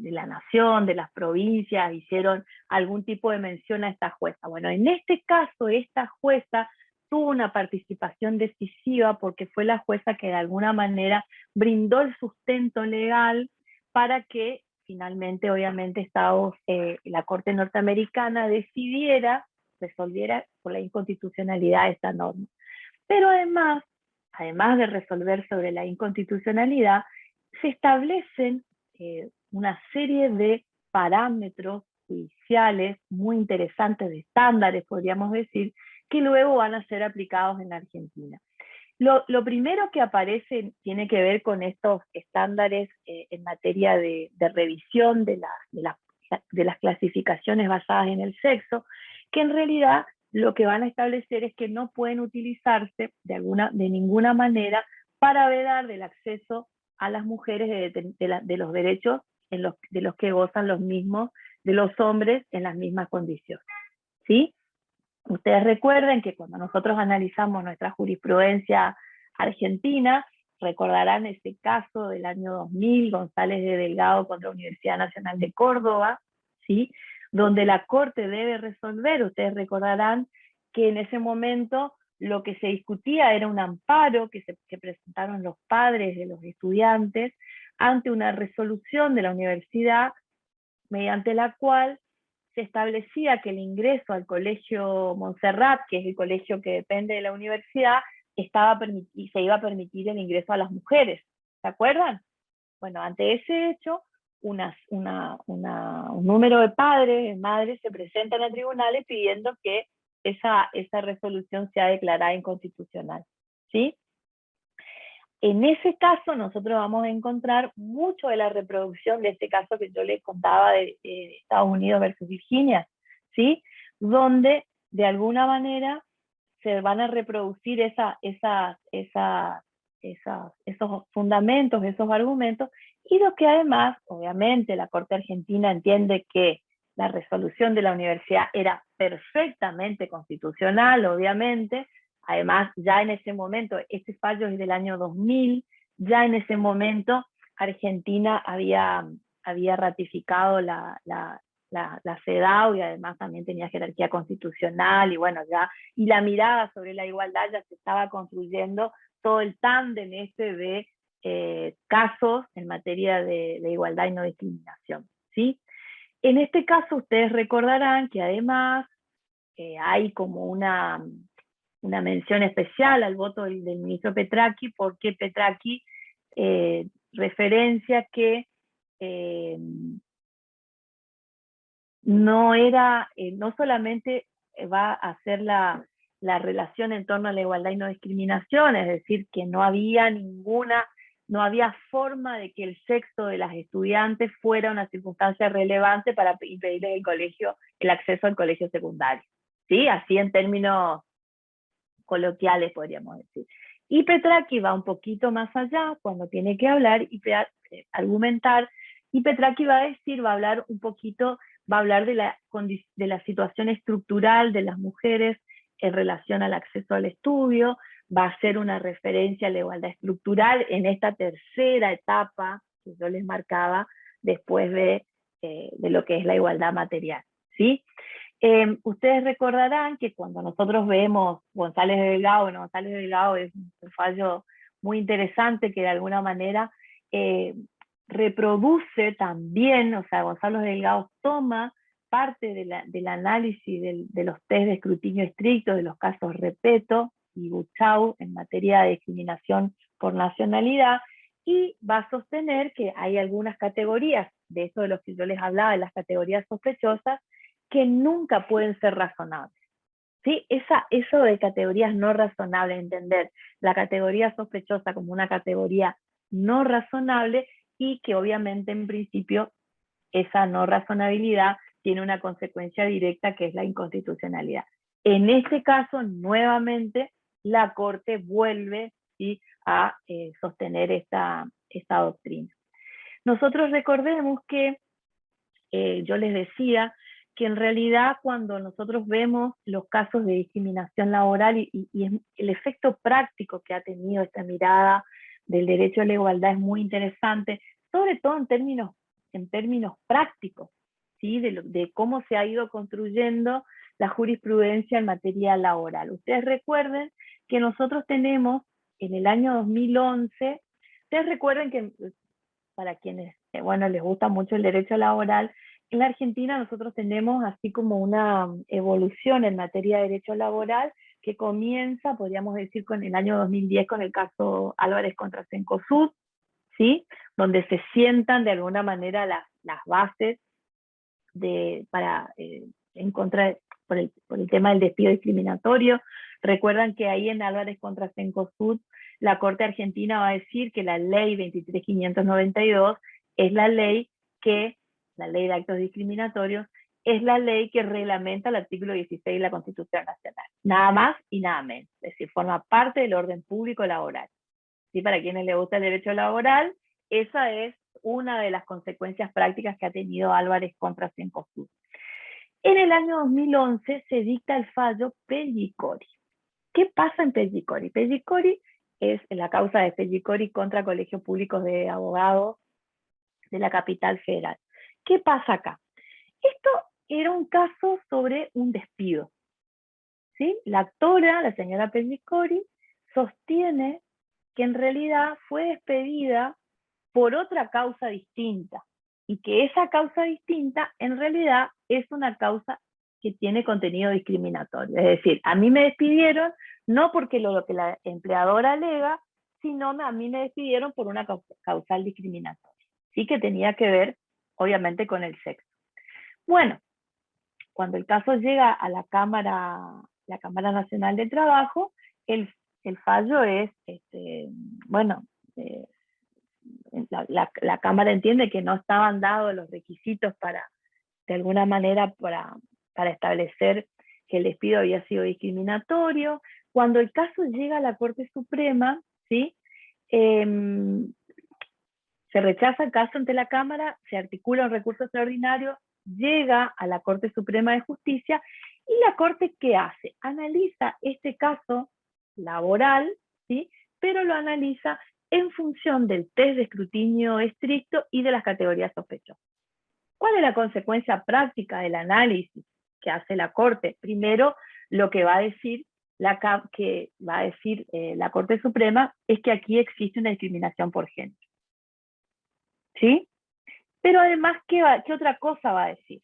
[SPEAKER 5] la nación, de las provincias, hicieron algún tipo de mención a esta jueza. Bueno, en este caso, esta jueza tuvo una participación decisiva porque fue la jueza que de alguna manera brindó el sustento legal para que finalmente, obviamente, la Corte Norteamericana resolviera por la inconstitucionalidad de esta norma. Pero además de resolver sobre la inconstitucionalidad, se establecen una serie de parámetros judiciales muy interesantes, de estándares, podríamos decir, que luego van a ser aplicados en la Argentina. Lo primero que aparece tiene que ver con estos estándares en materia de revisión de las clasificaciones basadas en el sexo, que en realidad lo que van a establecer es que no pueden utilizarse de ninguna manera para vedar del acceso a las mujeres de los derechos de los que gozan los mismos, de los hombres en las mismas condiciones, ¿sí? Ustedes recuerden que cuando nosotros analizamos nuestra jurisprudencia argentina, recordarán ese caso del año 2000, González de Delgado contra la Universidad Nacional de Córdoba, ¿sí? Donde la Corte debe resolver. Ustedes recordarán que en ese momento lo que se discutía era un amparo que presentaron los padres de los estudiantes ante una resolución de la universidad mediante la cual se establecía que el ingreso al Colegio Montserrat, que es el colegio que depende de la universidad, se iba a permitir el ingreso a las mujeres. ¿Se acuerdan? Bueno, ante ese hecho, un número de padres, de madres, se presentan a tribunales pidiendo que esa resolución sea declarada inconstitucional, ¿sí? En ese caso, nosotros vamos a encontrar mucho de la reproducción de este caso que yo les contaba de Estados Unidos versus Virginia, ¿sí? Donde, de alguna manera, se van a reproducir esos fundamentos, esos argumentos, y lo que además, obviamente, la Corte Argentina entiende que la resolución de la universidad era perfectamente constitucional, obviamente. Además, ya en ese momento, este fallo es del año 2000, ya en ese momento Argentina había ratificado la CEDAW y además también tenía jerarquía constitucional y bueno, y la mirada sobre la igualdad ya se estaba construyendo todo el tándem de casos en materia de igualdad y no discriminación, ¿sí? En este caso ustedes recordarán que además hay como una mención especial al voto del ministro Petracchi, porque Petracchi referencia que no solamente va a hacer la relación en torno a la igualdad y no discriminación, es decir, que no había forma de que el sexo de las estudiantes fuera una circunstancia relevante para impedirles el acceso al colegio secundario, ¿sí? Así en términos coloquiales podríamos decir. Y Petracchi va un poquito más allá cuando tiene que hablar y argumentar, y Petracchi va a hablar un poquito, va a hablar de la situación estructural de las mujeres en relación al acceso al estudio, va a hacer una referencia a la igualdad estructural en esta tercera etapa que yo les marcaba después de lo que es la igualdad material, ¿sí? Ustedes recordarán que cuando nosotros vemos González de Delgado es un fallo muy interesante que de alguna manera reproduce también, o sea, Gonzalo Delgado toma parte del análisis de los test de escrutinio estricto, de los casos Repetto y Buchau en materia de discriminación por nacionalidad, y va a sostener que hay algunas categorías, de eso de los que yo les hablaba, de las categorías sospechosas, que nunca pueden ser razonables. ¿Sí? Eso de categorías no razonables, entender la categoría sospechosa como una categoría no razonable, y que obviamente en principio esa no razonabilidad tiene una consecuencia directa, que es la inconstitucionalidad. En este caso, nuevamente, la Corte vuelve, ¿sí?, a sostener esta doctrina. Nosotros recordemos que yo les decía que en realidad cuando nosotros vemos los casos de discriminación laboral y el efecto práctico que ha tenido esta mirada del derecho a la igualdad es muy interesante, sobre todo en términos prácticos, ¿sí?, de cómo se ha ido construyendo la jurisprudencia en materia laboral. Ustedes recuerden que nosotros tenemos en el año 2011, ustedes recuerden que para quienes les gusta mucho el derecho laboral, en la Argentina nosotros tenemos así como una evolución en materia de derecho laboral que comienza, podríamos decir, con el año 2010 con el caso Álvarez contra Cencosud, ¿sí?, donde se sientan de alguna manera las bases en contra por el tema del despido discriminatorio. Recuerdan que ahí en Álvarez contra Cencosud la Corte Argentina va a decir que la ley 23.592 es la ley de actos discriminatorios, es la ley que reglamenta el artículo 16 de la Constitución Nacional. Nada más y nada menos. Es decir, forma parte del orden público laboral. ¿Sí? Para quienes les gusta el derecho laboral, esa es una de las consecuencias prácticas que ha tenido Álvarez contra Cencosud. En el año 2011 se dicta el fallo Pellicori. ¿Qué pasa en Pellicori? Pellicori es la causa de Pellicori contra colegios públicos de abogados de la capital federal. ¿Qué pasa acá? Esto era un caso sobre un despido, ¿sí? La actora, la señora Pellicori, sostiene que en realidad fue despedida por otra causa distinta, y que esa causa distinta en realidad es una causa que tiene contenido discriminatorio. Es decir, a mí me despidieron no porque lo que la empleadora alega, sino a mí me despidieron por una causal discriminatoria. Sí, que tenía que ver, obviamente, con el sexo. Bueno, cuando el caso llega a la Cámara Nacional de Trabajo, el fallo es, la Cámara entiende que no estaban dados los requisitos de alguna manera, para establecer que el despido había sido discriminatorio. Cuando el caso llega a la Corte Suprema, ¿sí?, se rechaza el caso ante la Cámara, se articula un recurso extraordinario, llega a la Corte Suprema de Justicia, y la Corte, ¿qué hace? Analiza este caso laboral, ¿sí?, pero lo analiza en función del test de escrutinio estricto y de las categorías sospechosas. ¿Cuál es la consecuencia práctica del análisis que hace la Corte? Primero, lo que va a decir la Corte Suprema es que aquí existe una discriminación por género, ¿sí? Pero además, ¿qué otra cosa va a decir?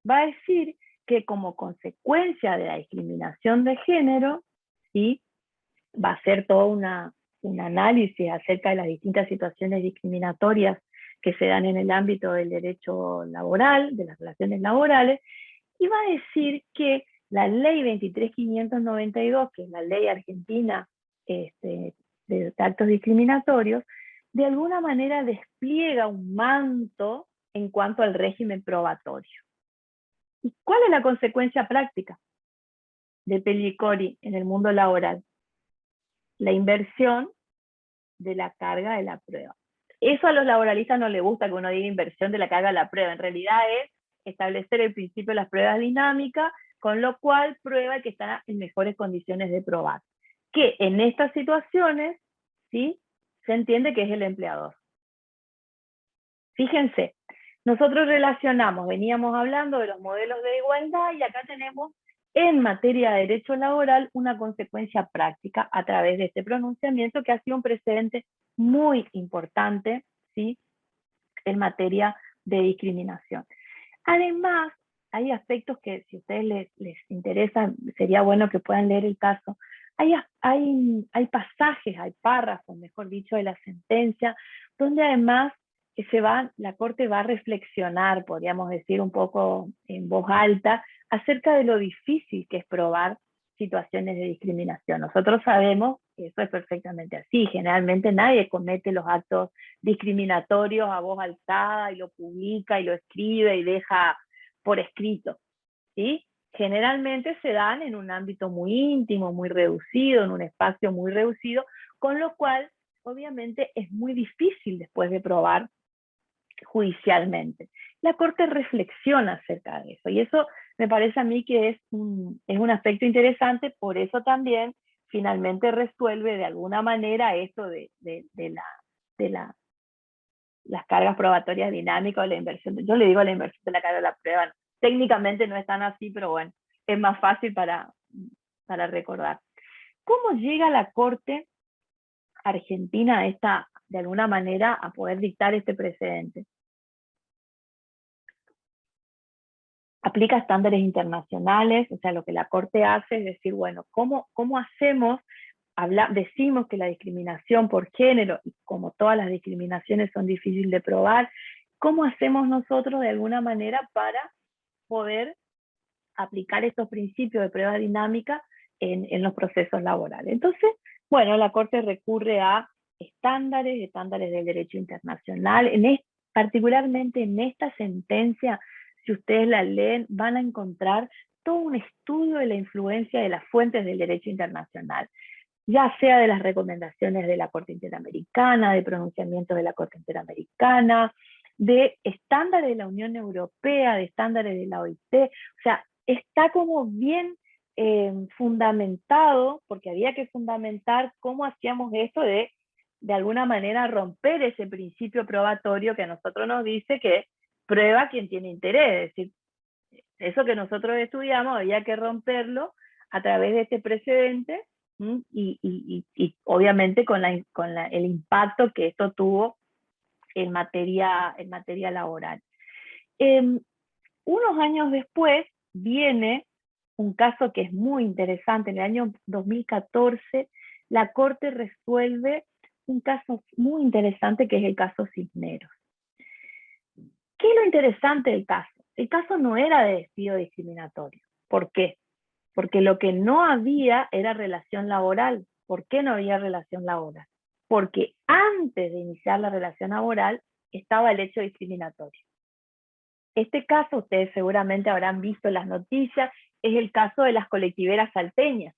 [SPEAKER 5] Va a decir que como consecuencia de la discriminación de género, ¿sí?, va a hacer todo un análisis acerca de las distintas situaciones discriminatorias que se dan en el ámbito del derecho laboral, de las relaciones laborales, y va a decir que la ley 23.592, que es la ley argentina de actos discriminatorios, de alguna manera despliega un manto en cuanto al régimen probatorio. ¿Y cuál es la consecuencia práctica de Pellicori en el mundo laboral? La inversión de la carga de la prueba. Eso a los laboralistas no les gusta que uno diga inversión de la carga de la prueba. En realidad es establecer el principio de las pruebas dinámicas, con lo cual prueba que está en mejores condiciones de probar. Que en estas situaciones, ¿sí?, se entiende que es el empleador. Fíjense, nosotros veníamos hablando de los modelos de igualdad, y acá tenemos en materia de derecho laboral una consecuencia práctica a través de este pronunciamiento, que ha sido un precedente muy importante, ¿sí?, en materia de discriminación. Además, hay aspectos que si a ustedes les interesa, sería bueno que puedan leer el caso. Hay pasajes, hay párrafos, mejor dicho, de la sentencia, donde además la Corte va a reflexionar, podríamos decir un poco en voz alta, acerca de lo difícil que es probar situaciones de discriminación. Nosotros sabemos que eso es perfectamente así. Generalmente nadie comete los actos discriminatorios a voz alzada y lo publica y lo escribe y deja por escrito, ¿sí? Generalmente se dan en un ámbito muy íntimo, muy reducido, en un espacio muy reducido, con lo cual obviamente es muy difícil después de probar judicialmente. La Corte reflexiona acerca de eso, y eso me parece a mí que es un aspecto interesante. Por eso también finalmente resuelve de alguna manera esto de las cargas probatorias dinámicas o la inversión. Yo le digo la inversión de la carga de la prueba. Técnicamente no es tan así, pero bueno, es más fácil para recordar. ¿Cómo llega la Corte Argentina de alguna manera a poder dictar este precedente? Aplica estándares internacionales, o sea, lo que la Corte hace es decir, bueno, ¿cómo hacemos? Decimos que la discriminación por género, y como todas las discriminaciones son difíciles de probar, ¿cómo hacemos nosotros de alguna manera para poder aplicar estos principios de prueba dinámica en los procesos laborales? Entonces, bueno, la Corte recurre a estándares del derecho internacional. Particularmente en esta sentencia, si ustedes la leen, van a encontrar todo un estudio de la influencia de las fuentes del derecho internacional, ya sea de las recomendaciones de la Corte Interamericana, de pronunciamientos de la Corte Interamericana, de estándares de la Unión Europea, de estándares de la OIT. O sea, está como bien fundamentado, porque había que fundamentar cómo hacíamos esto de alguna manera romper ese principio probatorio que a nosotros nos dice que prueba quien tiene interés. Es decir, eso que nosotros estudiamos había que romperlo a través de este precedente, y obviamente con el impacto que esto tuvo en materia laboral. Unos años después viene un caso que es muy interesante. En el año 2014 la Corte resuelve un caso muy interesante, que es el caso Cisneros. ¿Qué es lo interesante del caso? El caso no era de despido discriminatorio. ¿Por qué? Porque lo que no había era relación laboral. ¿Por qué no había relación laboral? Porque antes de iniciar la relación laboral estaba el hecho discriminatorio. Este caso, ustedes seguramente habrán visto en las noticias, es el caso de las colectiveras salteñas,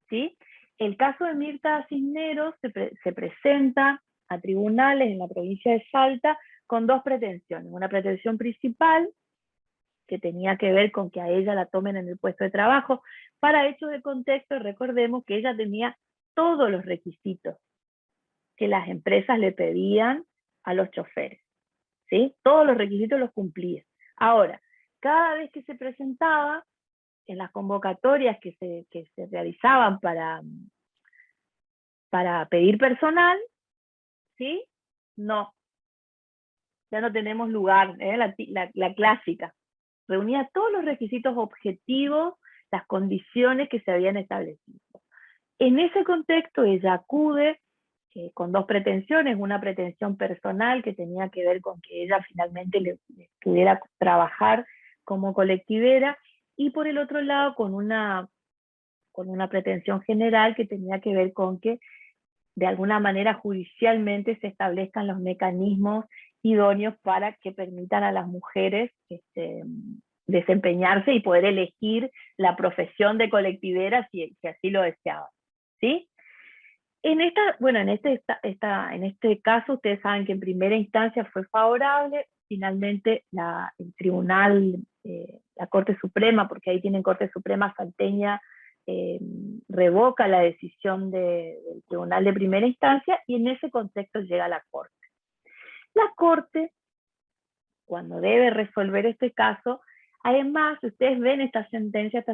[SPEAKER 5] ¿sí? El caso de Mirta Cisneros se presenta a tribunales en la provincia de Salta con dos pretensiones. Una pretensión principal, que tenía que ver con que a ella la tomen en el puesto de trabajo. Para hechos de contexto, recordemos que ella tenía todos los requisitos que las empresas le pedían a los choferes, ¿sí? Todos los requisitos los cumplía. Ahora, cada vez que se presentaba en las convocatorias que se realizaban para pedir personal, ¿sí? No, ya no tenemos lugar, la clásica. Reunía todos los requisitos objetivos, las condiciones que se habían establecido. En ese contexto ella acude con dos pretensiones: una pretensión personal que tenía que ver con que ella finalmente le pudiera trabajar como colectivera, y por el otro lado con una pretensión general que tenía que ver con que de alguna manera judicialmente se establezcan los mecanismos idóneos para que permitan a las mujeres desempeñarse y poder elegir la profesión de colectivera si así lo deseaban, ¿sí? En este caso, ustedes saben que en primera instancia fue favorable. Finalmente el tribunal, la Corte Suprema, porque ahí tienen Corte Suprema salteña, revoca la decisión del tribunal de primera instancia, y en ese contexto llega la Corte. La Corte, cuando debe resolver este caso, además, ustedes ven esta sentencia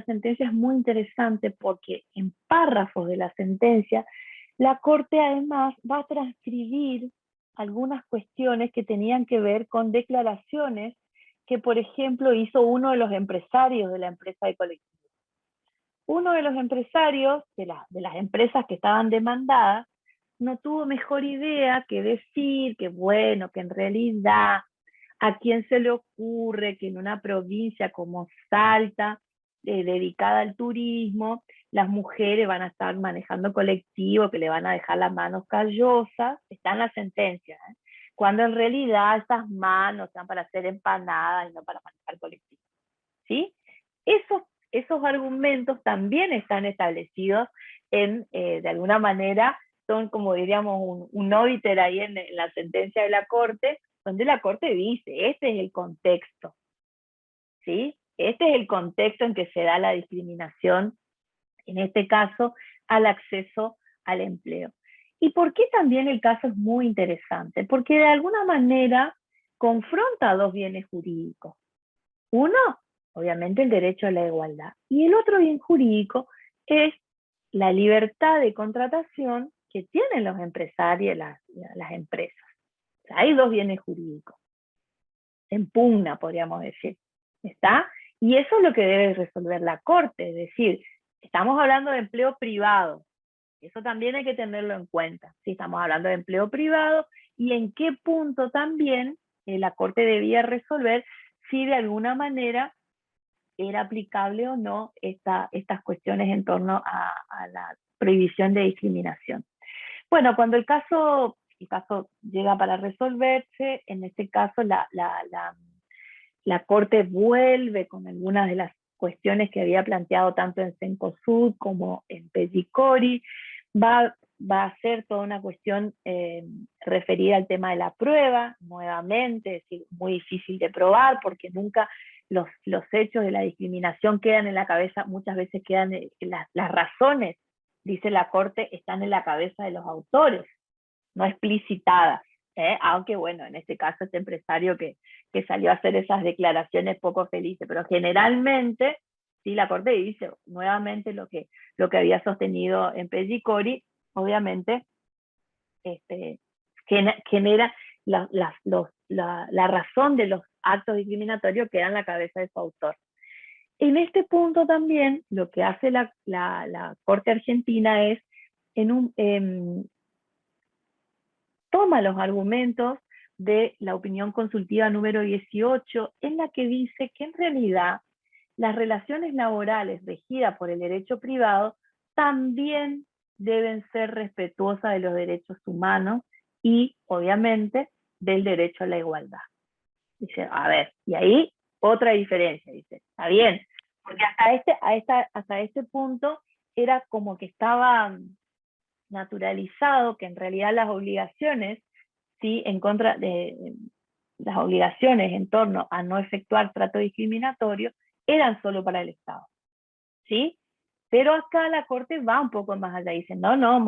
[SPEAKER 5] es muy interesante porque en párrafos de la sentencia, la Corte además va a transcribir algunas cuestiones que tenían que ver con declaraciones que, por ejemplo, hizo uno de los empresarios de la empresa de colectivo. Uno de los empresarios de las empresas que estaban demandadas no tuvo mejor idea que decir que, bueno, que en realidad a quién se le ocurre que en una provincia como Salta, dedicada al turismo, las mujeres van a estar manejando colectivo, que le van a dejar las manos callosas, está en la sentencia, ¿eh? Cuando en realidad esas manos están para hacer empanadas y no para manejar colectivo, ¿sí? Esos argumentos también están establecidos de alguna manera, son como diríamos un obiter ahí en la sentencia de la Corte, donde la Corte dice, este es el contexto, ¿sí? Este es el contexto en que se da la discriminación, en este caso, al acceso al empleo. ¿Y por qué también el caso es muy interesante? Porque de alguna manera confronta dos bienes jurídicos. Uno, obviamente el derecho a la igualdad, y el otro bien jurídico es la libertad de contratación que tienen los empresarios, las empresas. O sea, hay dos bienes jurídicos. En pugna, podríamos decir. ¿Está? Y eso es lo que debe resolver la Corte. Es decir, estamos hablando de empleo privado. Eso también hay que tenerlo en cuenta. Si estamos hablando de empleo privado y en qué punto también la Corte debía resolver si de alguna manera era aplicable o no estas cuestiones en torno a la prohibición de discriminación. Bueno, cuando el caso llega para resolverse, en este caso la Corte vuelve con algunas de las cuestiones que había planteado tanto en Cencosud como en Pellicori, va a ser toda una cuestión referida al tema de la prueba, nuevamente, es decir, muy difícil de probar porque nunca los hechos de la discriminación quedan en la cabeza, muchas veces quedan las razones, dice la Corte, están en la cabeza de los autores, no explicitadas. Aunque bueno, en este caso este empresario que salió a hacer esas declaraciones poco felices, pero generalmente, sí, la Corte dice nuevamente lo que había sostenido en Pellicori, obviamente, genera la razón de los actos discriminatorios queda en la cabeza de su autor. En este punto también, lo que hace la Corte Argentina es, toma los argumentos de la opinión consultiva número 18, en la que dice que en realidad las relaciones laborales regidas por el derecho privado también deben ser respetuosas de los derechos humanos y, obviamente, del derecho a la igualdad. Dice, a ver, y ahí otra diferencia, dice, está bien, porque hasta este punto era como que estaba naturalizado que en realidad las obligaciones, ¿sí? En contra de las obligaciones en torno a no efectuar trato discriminatorio eran solo para el Estado, ¿sí? Pero acá la Corte va un poco más allá y dice, no,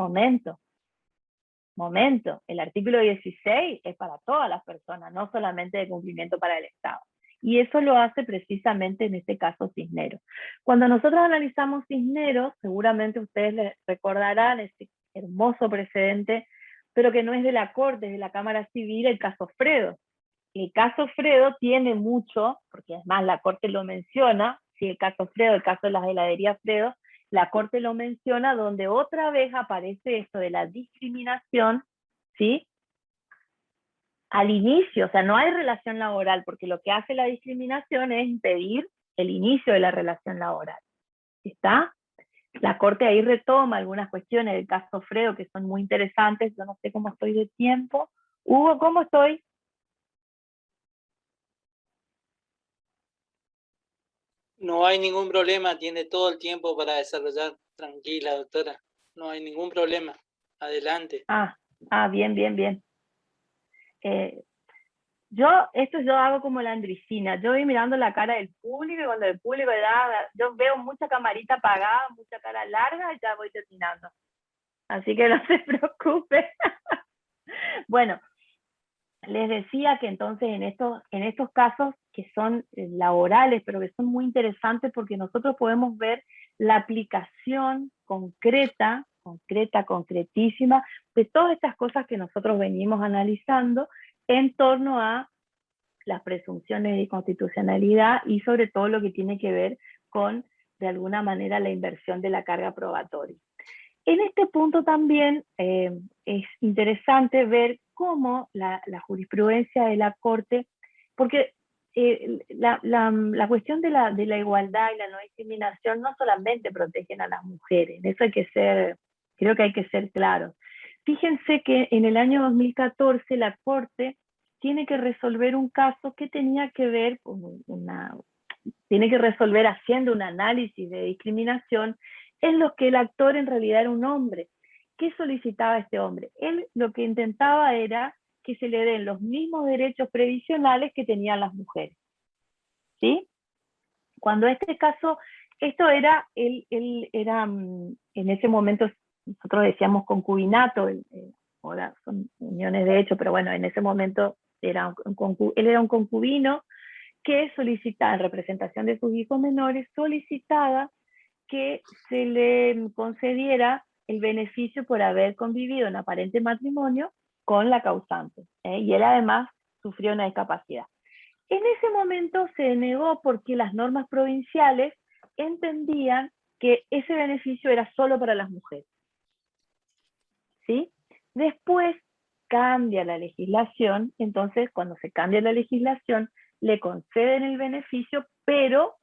[SPEAKER 5] momento, el artículo 16 es para todas las personas, no solamente de cumplimiento para el Estado. Y eso lo hace precisamente en este caso Cisneros. Cuando nosotros analizamos Cisneros, seguramente ustedes les recordarán este hermoso precedente, pero que no es de la Corte, es de la Cámara Civil, el caso Fredo. El caso Fredo tiene mucho, porque además la Corte lo menciona, sí, el caso Fredo, el caso de las heladerías Fredo, la Corte lo menciona, donde otra vez aparece esto de la discriminación, ¿sí? Al inicio, o sea, no hay relación laboral, porque lo que hace la discriminación es impedir el inicio de la relación laboral. ¿Está? La Corte ahí retoma algunas cuestiones del caso Fredo que son muy interesantes. Yo no sé cómo estoy de tiempo. Hugo, ¿cómo estoy?
[SPEAKER 1] No hay ningún problema, tiene todo el tiempo para desarrollar. Tranquila, doctora. No hay ningún problema. Adelante.
[SPEAKER 5] Bien. Esto yo hago como la Andricina. Yo voy mirando la cara del público y cuando el público yo veo mucha camarita apagada, mucha cara larga y ya voy terminando. Así que no se preocupe. Bueno, les decía que entonces en estos casos que son laborales, pero que son muy interesantes porque nosotros podemos ver la aplicación concretísima de todas estas cosas que nosotros venimos analizando en torno a las presunciones de inconstitucionalidad y sobre todo lo que tiene que ver con, de alguna manera, la inversión de la carga probatoria. En este punto también es interesante ver cómo la jurisprudencia de la Corte, porque la cuestión de la igualdad y la no discriminación no solamente protegen a las mujeres, eso creo que hay que ser claros. Fíjense que en el año 2014 la Corte tiene que resolver un caso que tenía que ver con tiene que resolver haciendo un análisis de discriminación en los que el actor en realidad era un hombre. ¿Qué solicitaba este hombre? Él lo que intentaba era que se le den los mismos derechos previsionales que tenían las mujeres. ¿Sí? Cuando este caso, esto era, él era, en ese momento nosotros decíamos concubinato, ahora son uniones de hecho, pero bueno, en ese momento él era un concubino que solicitaba, en representación de sus hijos menores, solicitaba que se le concediera el beneficio por haber convivido en aparente matrimonio con la causante. Y él además sufrió una discapacidad. En ese momento se negó porque las normas provinciales entendían que ese beneficio era solo para las mujeres. ¿Sí? Después cambia la legislación, entonces cuando se cambia la legislación le conceden el beneficio, pero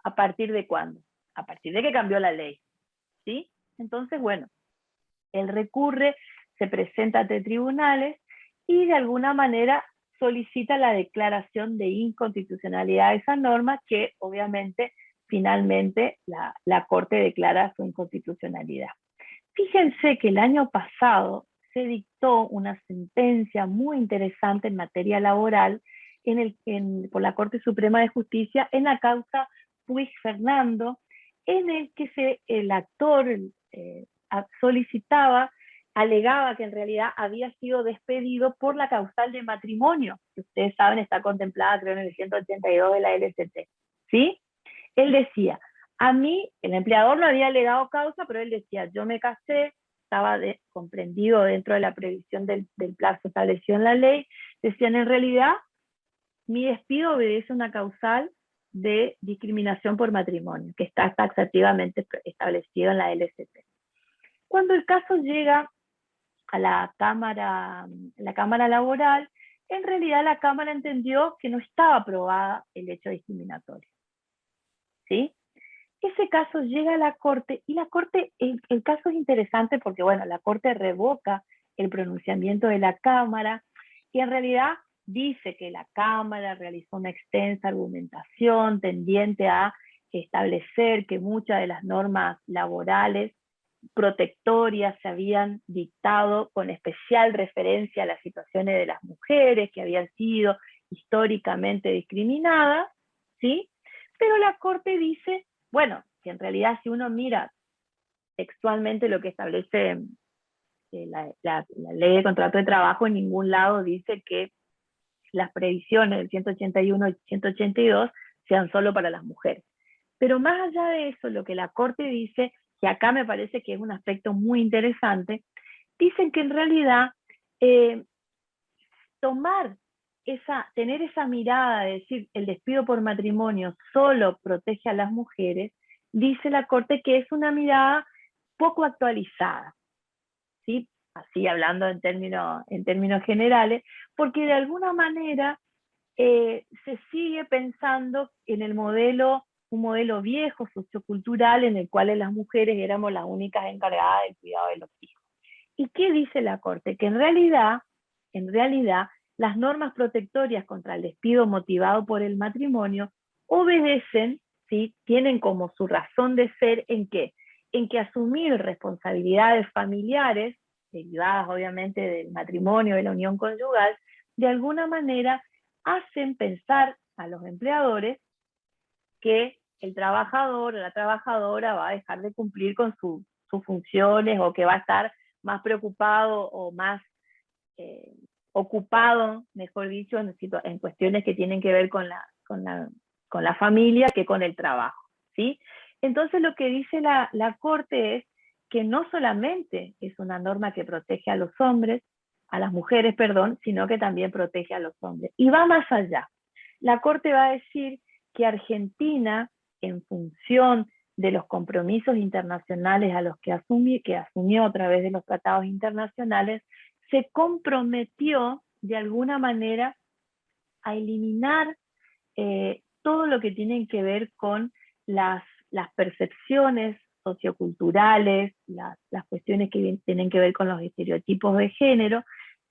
[SPEAKER 5] ¿a partir de cuándo? A partir de que cambió la ley. ¿Sí? Entonces, bueno, él recurre, se presenta ante tribunales y de alguna manera solicita la declaración de inconstitucionalidad de esa norma que obviamente finalmente la Corte declara su inconstitucionalidad. Fíjense que el año pasado se dictó una sentencia muy interesante en materia laboral por la Corte Suprema de Justicia en la causa Puig Fernando, en el que el actor alegaba que en realidad había sido despedido por la causal de matrimonio, que ustedes saben está contemplada creo en el 182 de la LCT, ¿sí? Él decía, a mí, el empleador no había alegado causa, pero él decía, yo me casé, estaba comprendido dentro de la previsión del plazo establecido en la ley, decían en realidad, mi despido obedece a una causal de discriminación por matrimonio, que está taxativamente establecido en la LCT. Cuando el caso llega a la Cámara Laboral, en realidad la Cámara entendió que no estaba aprobada el hecho discriminatorio. ¿Sí? Ese caso llega a la Corte, y la Corte, el caso es interesante porque, bueno, la Corte revoca el pronunciamiento de la Cámara, y en realidad dice que la Cámara realizó una extensa argumentación tendiente a establecer que muchas de las normas laborales protectorias se habían dictado con especial referencia a las situaciones de las mujeres que habían sido históricamente discriminadas, ¿sí? Pero la Corte dice, bueno, que en realidad si uno mira textualmente lo que establece la ley de contrato de trabajo, en ningún lado dice que las previsiones del 181 y 182 sean solo para las mujeres. Pero más allá de eso, lo que la Corte dice, que acá me parece que es un aspecto muy interesante, dicen que en realidad tener esa mirada de decir el despido por matrimonio solo protege a las mujeres, dice la Corte que es una mirada poco actualizada, ¿sí? Así hablando en términos generales, porque de alguna manera se sigue pensando en un modelo viejo, sociocultural, en el cual las mujeres éramos las únicas encargadas del cuidado de los hijos. ¿Y qué dice la Corte? Que en realidad, las normas protectorias contra el despido motivado por el matrimonio obedecen, ¿sí? Tienen como su razón de ser ¿en qué? En que asumir responsabilidades familiares, derivadas obviamente del matrimonio, de la unión conyugal, de alguna manera hacen pensar a los empleadores que el trabajador o la trabajadora va a dejar de cumplir con sus funciones, o que va a estar más preocupado o más ocupado, mejor dicho, en cuestiones que tienen que ver con la familia que con el trabajo, ¿sí? Entonces lo que dice la Corte es que no solamente es una norma que protege a las mujeres, sino que también protege a los hombres. Y va más allá. la Corte va a decir que Argentina, en función de los compromisos internacionales a los que asumió a través de los tratados internacionales, se comprometió de alguna manera a eliminar todo lo que tiene que ver con las percepciones socioculturales, las cuestiones que tienen que ver con los estereotipos de género,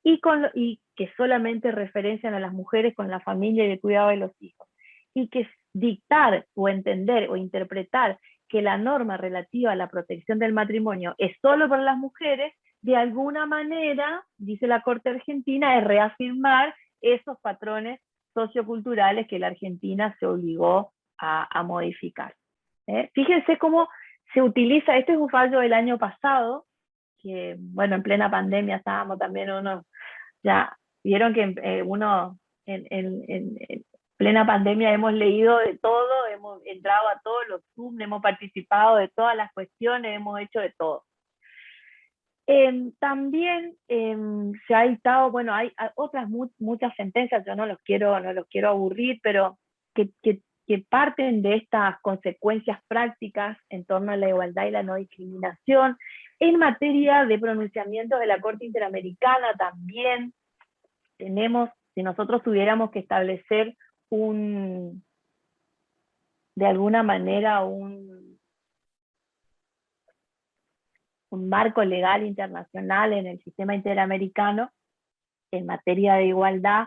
[SPEAKER 5] y que solamente referencian a las mujeres con la familia y el cuidado de los hijos. Y que dictar o entender o interpretar que la norma relativa a la protección del matrimonio es solo para las mujeres, de alguna manera, dice la Corte Argentina, es reafirmar esos patrones socioculturales que la Argentina se obligó a modificar. Fíjense cómo se utiliza, este es un fallo del año pasado, que bueno, en plena pandemia estábamos también ya vieron que uno en plena pandemia hemos leído de todo, hemos entrado a todos los Zoom, hemos participado de todas las cuestiones, hemos hecho de todo. También se ha dictado, bueno, hay otras muchas sentencias, yo no los quiero aburrir, pero que parten de estas consecuencias prácticas en torno a la igualdad y la no discriminación. En materia de pronunciamientos de la Corte Interamericana también tenemos, si nosotros tuviéramos que establecer de alguna manera un marco legal internacional en el sistema interamericano en materia de igualdad,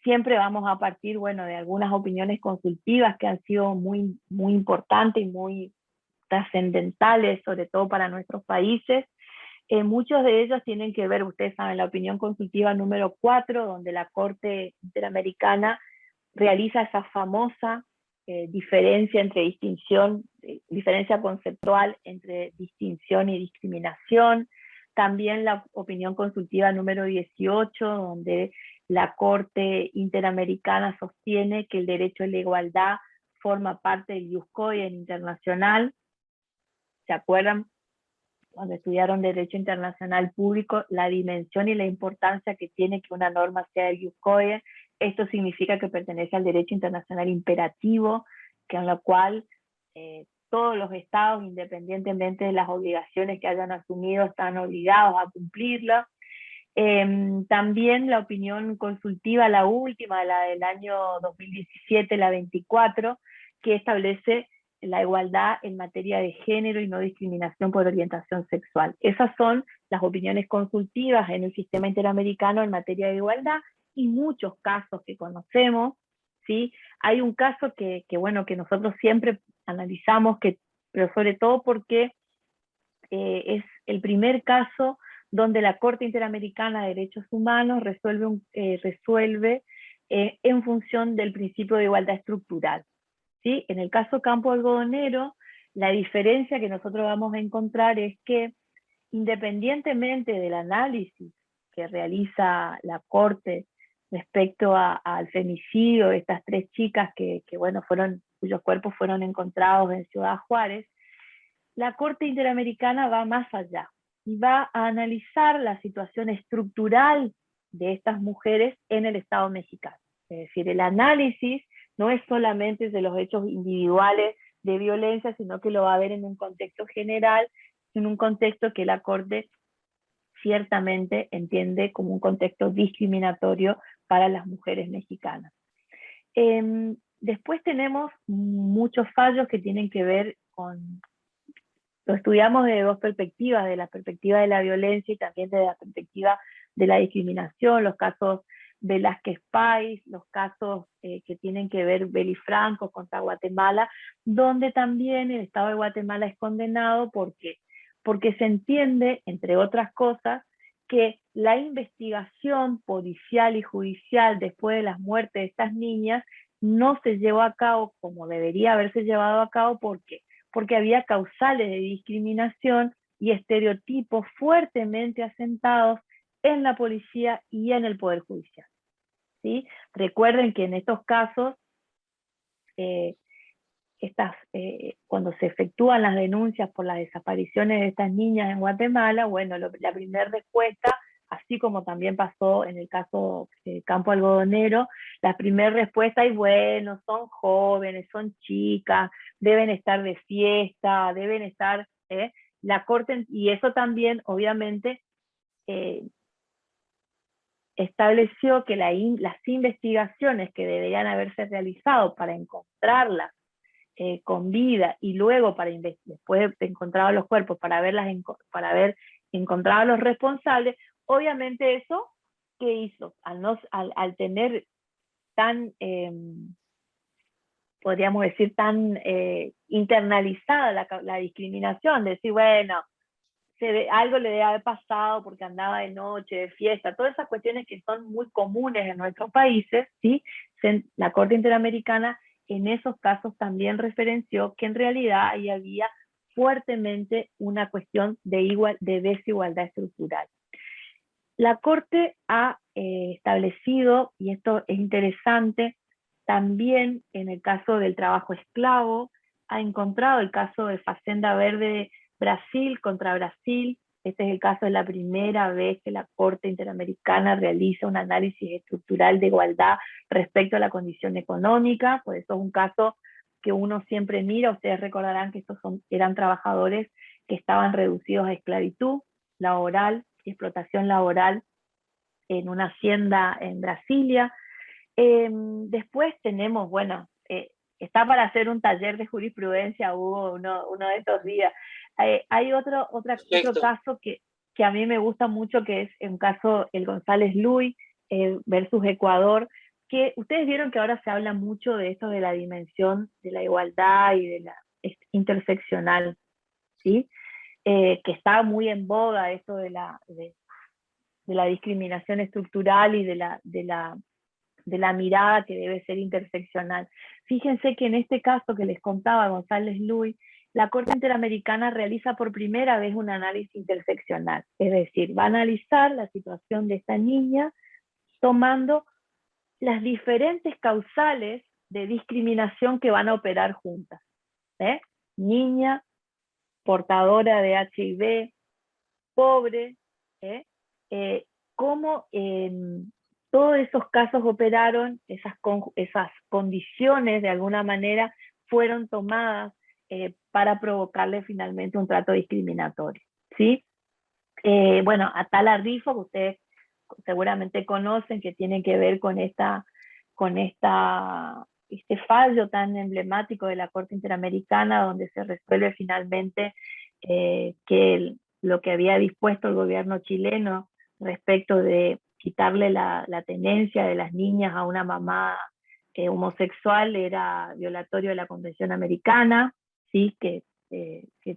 [SPEAKER 5] siempre vamos a partir, bueno, de algunas opiniones consultivas que han sido muy, muy importantes y muy trascendentales, sobre todo para nuestros países. Muchos de ellos tienen que ver, ustedes saben, la opinión consultiva número 4, donde la Corte Interamericana realiza esa famosa diferencia conceptual entre distinción y discriminación. También la opinión consultiva número 18, donde la Corte Interamericana sostiene que el derecho a la igualdad forma parte del Ius Cogens internacional. ¿Se acuerdan? Cuando estudiaron Derecho Internacional Público, la dimensión y la importancia que tiene que una norma sea del Ius Cogens. Esto significa que pertenece al derecho internacional imperativo, que en lo cual todos los estados, independientemente de las obligaciones que hayan asumido, están obligados a cumplirla. También la opinión consultiva, la última, la del año 2017, la 24, que establece la igualdad en materia de género y no discriminación por orientación sexual. Esas son las opiniones consultivas en el sistema interamericano en materia de igualdad, y muchos casos que conocemos, ¿sí? Hay un caso que nosotros siempre analizamos, pero sobre todo porque es el primer caso donde la Corte Interamericana de Derechos Humanos resuelve en función del principio de igualdad estructural, ¿sí? En el caso Campo Algodonero, la diferencia que nosotros vamos a encontrar es que, independientemente del análisis que realiza la Corte respecto al femicidio de estas 3 chicas cuyos cuerpos fueron encontrados en Ciudad Juárez, la Corte Interamericana va más allá y va a analizar la situación estructural de estas mujeres en el Estado mexicano. Es decir, el análisis no es solamente de los hechos individuales de violencia, sino que lo va a ver en un contexto general, en un contexto que la Corte ciertamente entiende como un contexto discriminatorio para las mujeres mexicanas. Después tenemos muchos fallos que tienen que ver con, lo estudiamos desde 2 perspectivas, de la perspectiva de la violencia y también de la perspectiva de la discriminación, los casos Velázquez Páez, los casos que tienen que ver Beli Franco contra Guatemala, donde también el Estado de Guatemala es condenado porque se entiende, entre otras cosas, que la investigación policial y judicial después de las muertes de estas niñas no se llevó a cabo como debería haberse llevado a cabo. ¿Por qué? Porque había causales de discriminación y estereotipos fuertemente asentados en la policía y en el Poder Judicial, ¿sí? Recuerden que en estos casos, cuando se efectúan las denuncias por las desapariciones de estas niñas en Guatemala, bueno, la primera respuesta así como también pasó en el caso Campo Algodonero, la primera respuesta es, bueno, son jóvenes, son chicas, deben estar de fiesta, deben estar, la Corte, y eso también, obviamente, estableció que las investigaciones que deberían haberse realizado para encontrarlas con vida y luego después de encontrar los cuerpos para haber encontrado a los responsables, obviamente eso, ¿qué hizo? Al tener tan, podríamos decir, tan internalizada la discriminación, decir, bueno, algo le debe haber pasado porque andaba de noche, de fiesta, todas esas cuestiones que son muy comunes en nuestros países, ¿sí? La Corte Interamericana en esos casos también referenció que en realidad ahí había fuertemente una cuestión de desigualdad estructural. La Corte ha establecido, y esto es interesante, también en el caso del trabajo esclavo, ha encontrado el caso de Fazenda Verde Brasil contra Brasil. Este es el caso de la primera vez que la Corte Interamericana realiza un análisis estructural de igualdad respecto a la condición económica. Por eso es un caso que uno siempre mira. Ustedes recordarán que estos eran trabajadores que estaban reducidos a esclavitud laboral, explotación laboral en una hacienda en Brasilia. Después tenemos, bueno, está para hacer un taller de jurisprudencia, hubo uno de estos días. Hay otro caso que a mí me gusta mucho, que es un caso, el González Luis versus Ecuador, que ustedes vieron que ahora se habla mucho de esto de la dimensión de la igualdad y de la interseccional, ¿sí? Que está muy en boga esto de la discriminación estructural y de la mirada que debe ser interseccional. Fíjense que en este caso que les contaba González Luis, la Corte Interamericana realiza por primera vez un análisis interseccional, es decir, va a analizar la situación de esta niña tomando las diferentes causales de discriminación que van a operar juntas. Niña, portadora de HIV, pobre, cómo todos esos casos operaron, esas condiciones de alguna manera fueron tomadas para provocarle finalmente un trato discriminatorio, ¿sí? Bueno, Atala Rifo, que ustedes seguramente conocen, que tiene que ver con este fallo tan emblemático de la Corte Interamericana, donde se resuelve finalmente que lo que había dispuesto el gobierno chileno respecto de quitarle la tenencia de las niñas a una mamá homosexual era violatorio de la Convención Americana, ¿sí? Que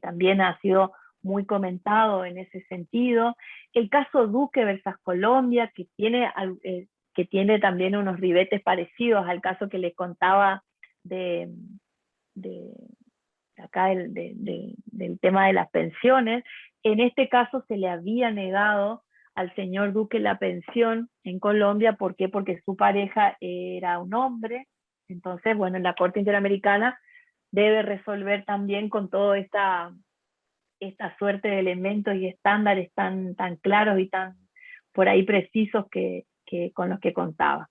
[SPEAKER 5] también ha sido muy comentado en ese sentido. El caso Duque versus Colombia, que tiene también unos ribetes parecidos al caso que les contaba acá del tema de las pensiones. En este caso se le había negado al señor Duque la pensión en Colombia. ¿Por qué? Porque su pareja era un hombre. Entonces, bueno, la Corte Interamericana debe resolver también con toda esta suerte de elementos y estándares tan claros y tan por ahí precisos con los que contaba.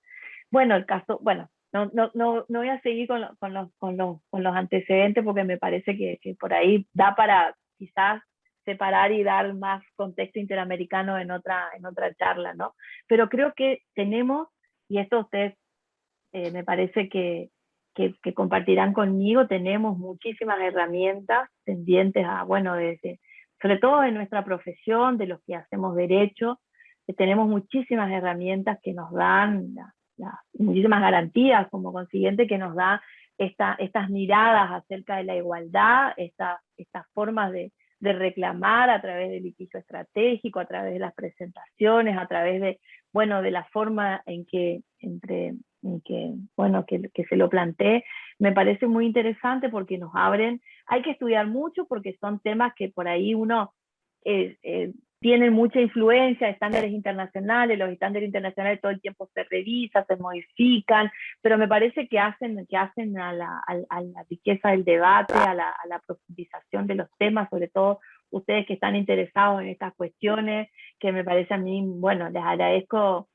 [SPEAKER 5] Bueno, el caso, bueno, no voy a seguir con los antecedentes porque me parece que por ahí da para quizás separar y dar más contexto interamericano en otra charla, ¿no? Pero creo que tenemos, y esto ustedes me parece que compartirán conmigo, tenemos muchísimas herramientas tendientes a, bueno, sobre todo en nuestra profesión, de los que hacemos derecho, tenemos muchísimas herramientas que nos dan muchísimas garantías, como consiguiente que nos da estas miradas acerca de la igualdad, estas formas de reclamar a través del litigio estratégico, a través de las presentaciones, a través de la forma en que se lo plantee. Me parece muy interesante porque nos abren, hay que estudiar mucho porque son temas que por ahí uno tienen mucha influencia, estándares internacionales, los estándares internacionales todo el tiempo se revisan, se modifican, pero me parece que hacen a la riqueza del debate, a la profundización de los temas, sobre todo ustedes que están interesados en estas cuestiones, que me parece a mí, bueno, les agradezco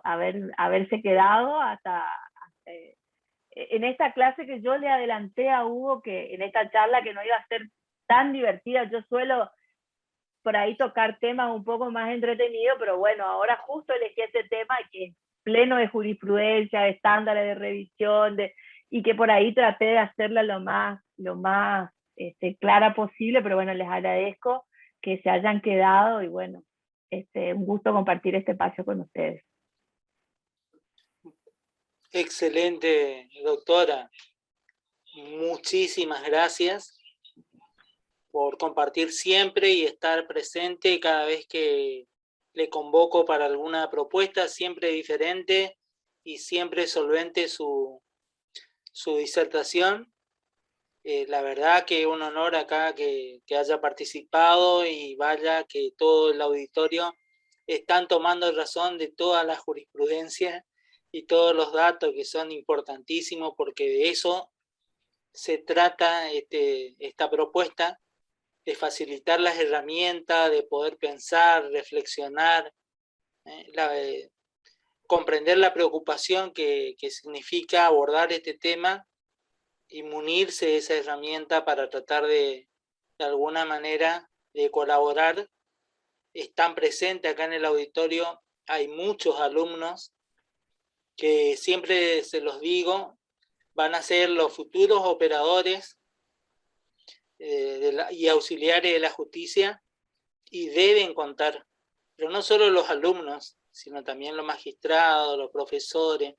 [SPEAKER 5] haberse quedado hasta en esta clase que yo le adelanté a Hugo, que en esta charla que no iba a ser tan divertida. Yo suelo por ahí tocar temas un poco más entretenidos, pero bueno, ahora justo elegí este tema que es pleno de jurisprudencia, de estándares de revisión, y que por ahí traté de hacerla lo más clara posible, pero bueno, les agradezco que se hayan quedado y bueno, un gusto compartir este espacio con ustedes.
[SPEAKER 1] Excelente, doctora. Muchísimas gracias por compartir siempre y estar presente cada vez que le convoco para alguna propuesta, siempre diferente y siempre solvente su disertación. La verdad que es un honor acá que haya participado, y vaya que todo el auditorio están tomando razón de toda la jurisprudencia y todos los datos que son importantísimos, porque de eso se trata esta propuesta, de facilitar las herramientas, de poder pensar, reflexionar, comprender la preocupación que significa abordar este tema y munirse de esa herramienta para tratar de alguna manera de colaborar. Están presentes acá en el auditorio, hay muchos alumnos que siempre se los digo, van a ser los futuros operadores y auxiliares de la justicia, y deben contar, pero no solo los alumnos, sino también los magistrados, los profesores.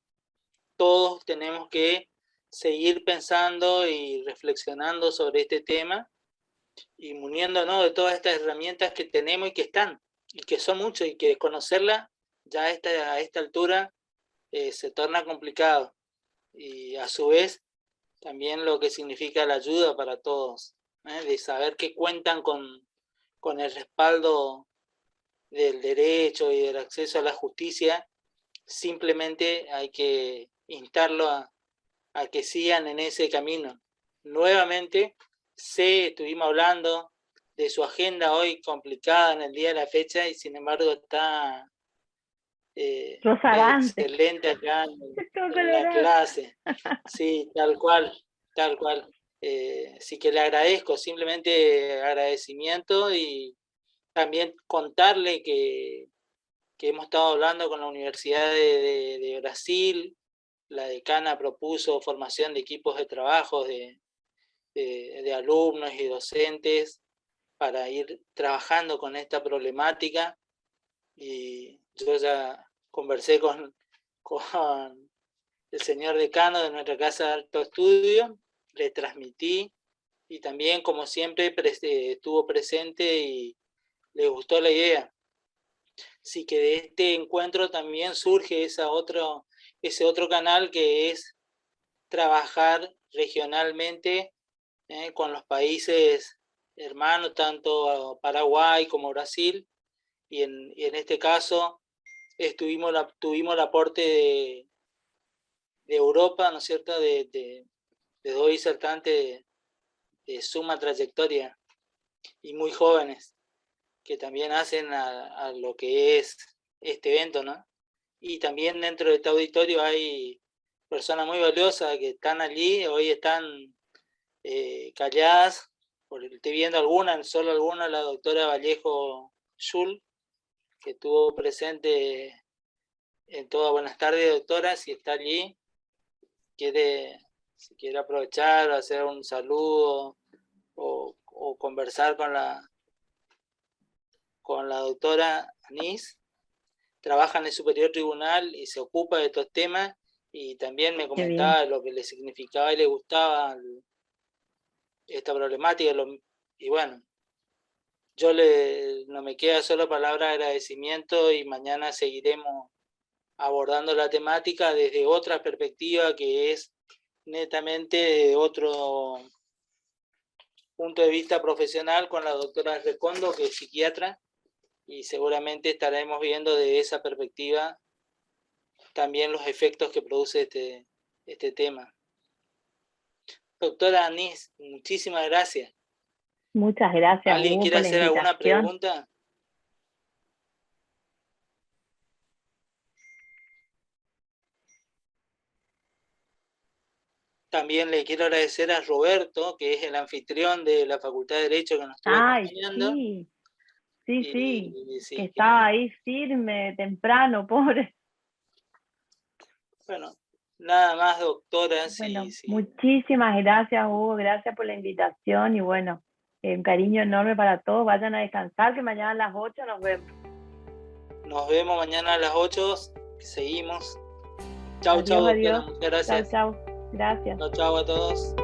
[SPEAKER 1] Todos tenemos que seguir pensando y reflexionando sobre este tema y muniéndonos de todas estas herramientas que tenemos y que están, y que son muchas, y que conocerlas ya a esta altura se torna complicado. Y a su vez también lo que significa la ayuda para todos, de saber que cuentan con el respaldo del derecho y del acceso a la justicia. Simplemente hay que instarlo a que sigan en ese camino. Nuevamente, estuvimos hablando de su agenda hoy complicada en el día de la fecha, y sin embargo está excelente acá en la clase. Sí, tal cual, tal cual. Sí, que le agradezco, simplemente agradecimiento, y también contarle que hemos estado hablando con la Universidad de Brasil. La decana propuso formación de equipos de trabajo de alumnos y docentes para ir trabajando con esta problemática, y yo ya conversé con el señor decano de nuestra casa de alto estudio, le transmití, y también, como siempre, estuvo presente y le gustó la idea. Así que de este encuentro también surge ese otro canal, que es trabajar regionalmente con los países hermanos, tanto Paraguay como Brasil, y en este caso tuvimos el aporte de Europa, ¿no es cierto?, de dos disertantes de suma trayectoria y muy jóvenes, que también hacen a lo que es este evento, ¿no? Y también dentro de este auditorio hay personas muy valiosas que están allí, hoy están calladas, estoy viendo solo alguna, la doctora Vallejo Schul, que estuvo presente en toda. Buenas tardes, doctora, si está allí, si quiere aprovechar o hacer un saludo o conversar con la doctora Anís. Trabaja en el Superior Tribunal y se ocupa de estos temas, y también me comentaba lo que le significaba y le gustaba esta problemática, y bueno, yo no me queda solo palabra de agradecimiento, y mañana seguiremos abordando la temática desde otra perspectiva, que es netamente de otro punto de vista profesional, con la doctora Recondo, que es psiquiatra, y seguramente estaremos viendo de esa perspectiva también los efectos que produce este tema. Doctora Anís, muchísimas gracias.
[SPEAKER 5] Muchas gracias.
[SPEAKER 1] ¿Alguien quiere hacer alguna pregunta? También le quiero agradecer a Roberto, que es el anfitrión de la Facultad de Derecho que nos estuvo
[SPEAKER 5] Ay,
[SPEAKER 1] acompañando.
[SPEAKER 5] sí, sí,
[SPEAKER 1] Sí,
[SPEAKER 5] que estaba ahí firme, temprano, pobre.
[SPEAKER 1] bueno, nada más, doctora.
[SPEAKER 5] Bueno,
[SPEAKER 1] Sí.
[SPEAKER 5] muchísimas gracias, Hugo, gracias por la invitación y bueno, un cariño enorme para todos. Vayan a descansar, que mañana a las 8 nos vemos.
[SPEAKER 1] Nos vemos mañana a las 8. Seguimos. Chau,
[SPEAKER 5] Adiós,
[SPEAKER 1] doctora.
[SPEAKER 5] adiós.
[SPEAKER 1] Muchas gracias.
[SPEAKER 5] Chau, chau. Gracias.
[SPEAKER 1] Chau a todos.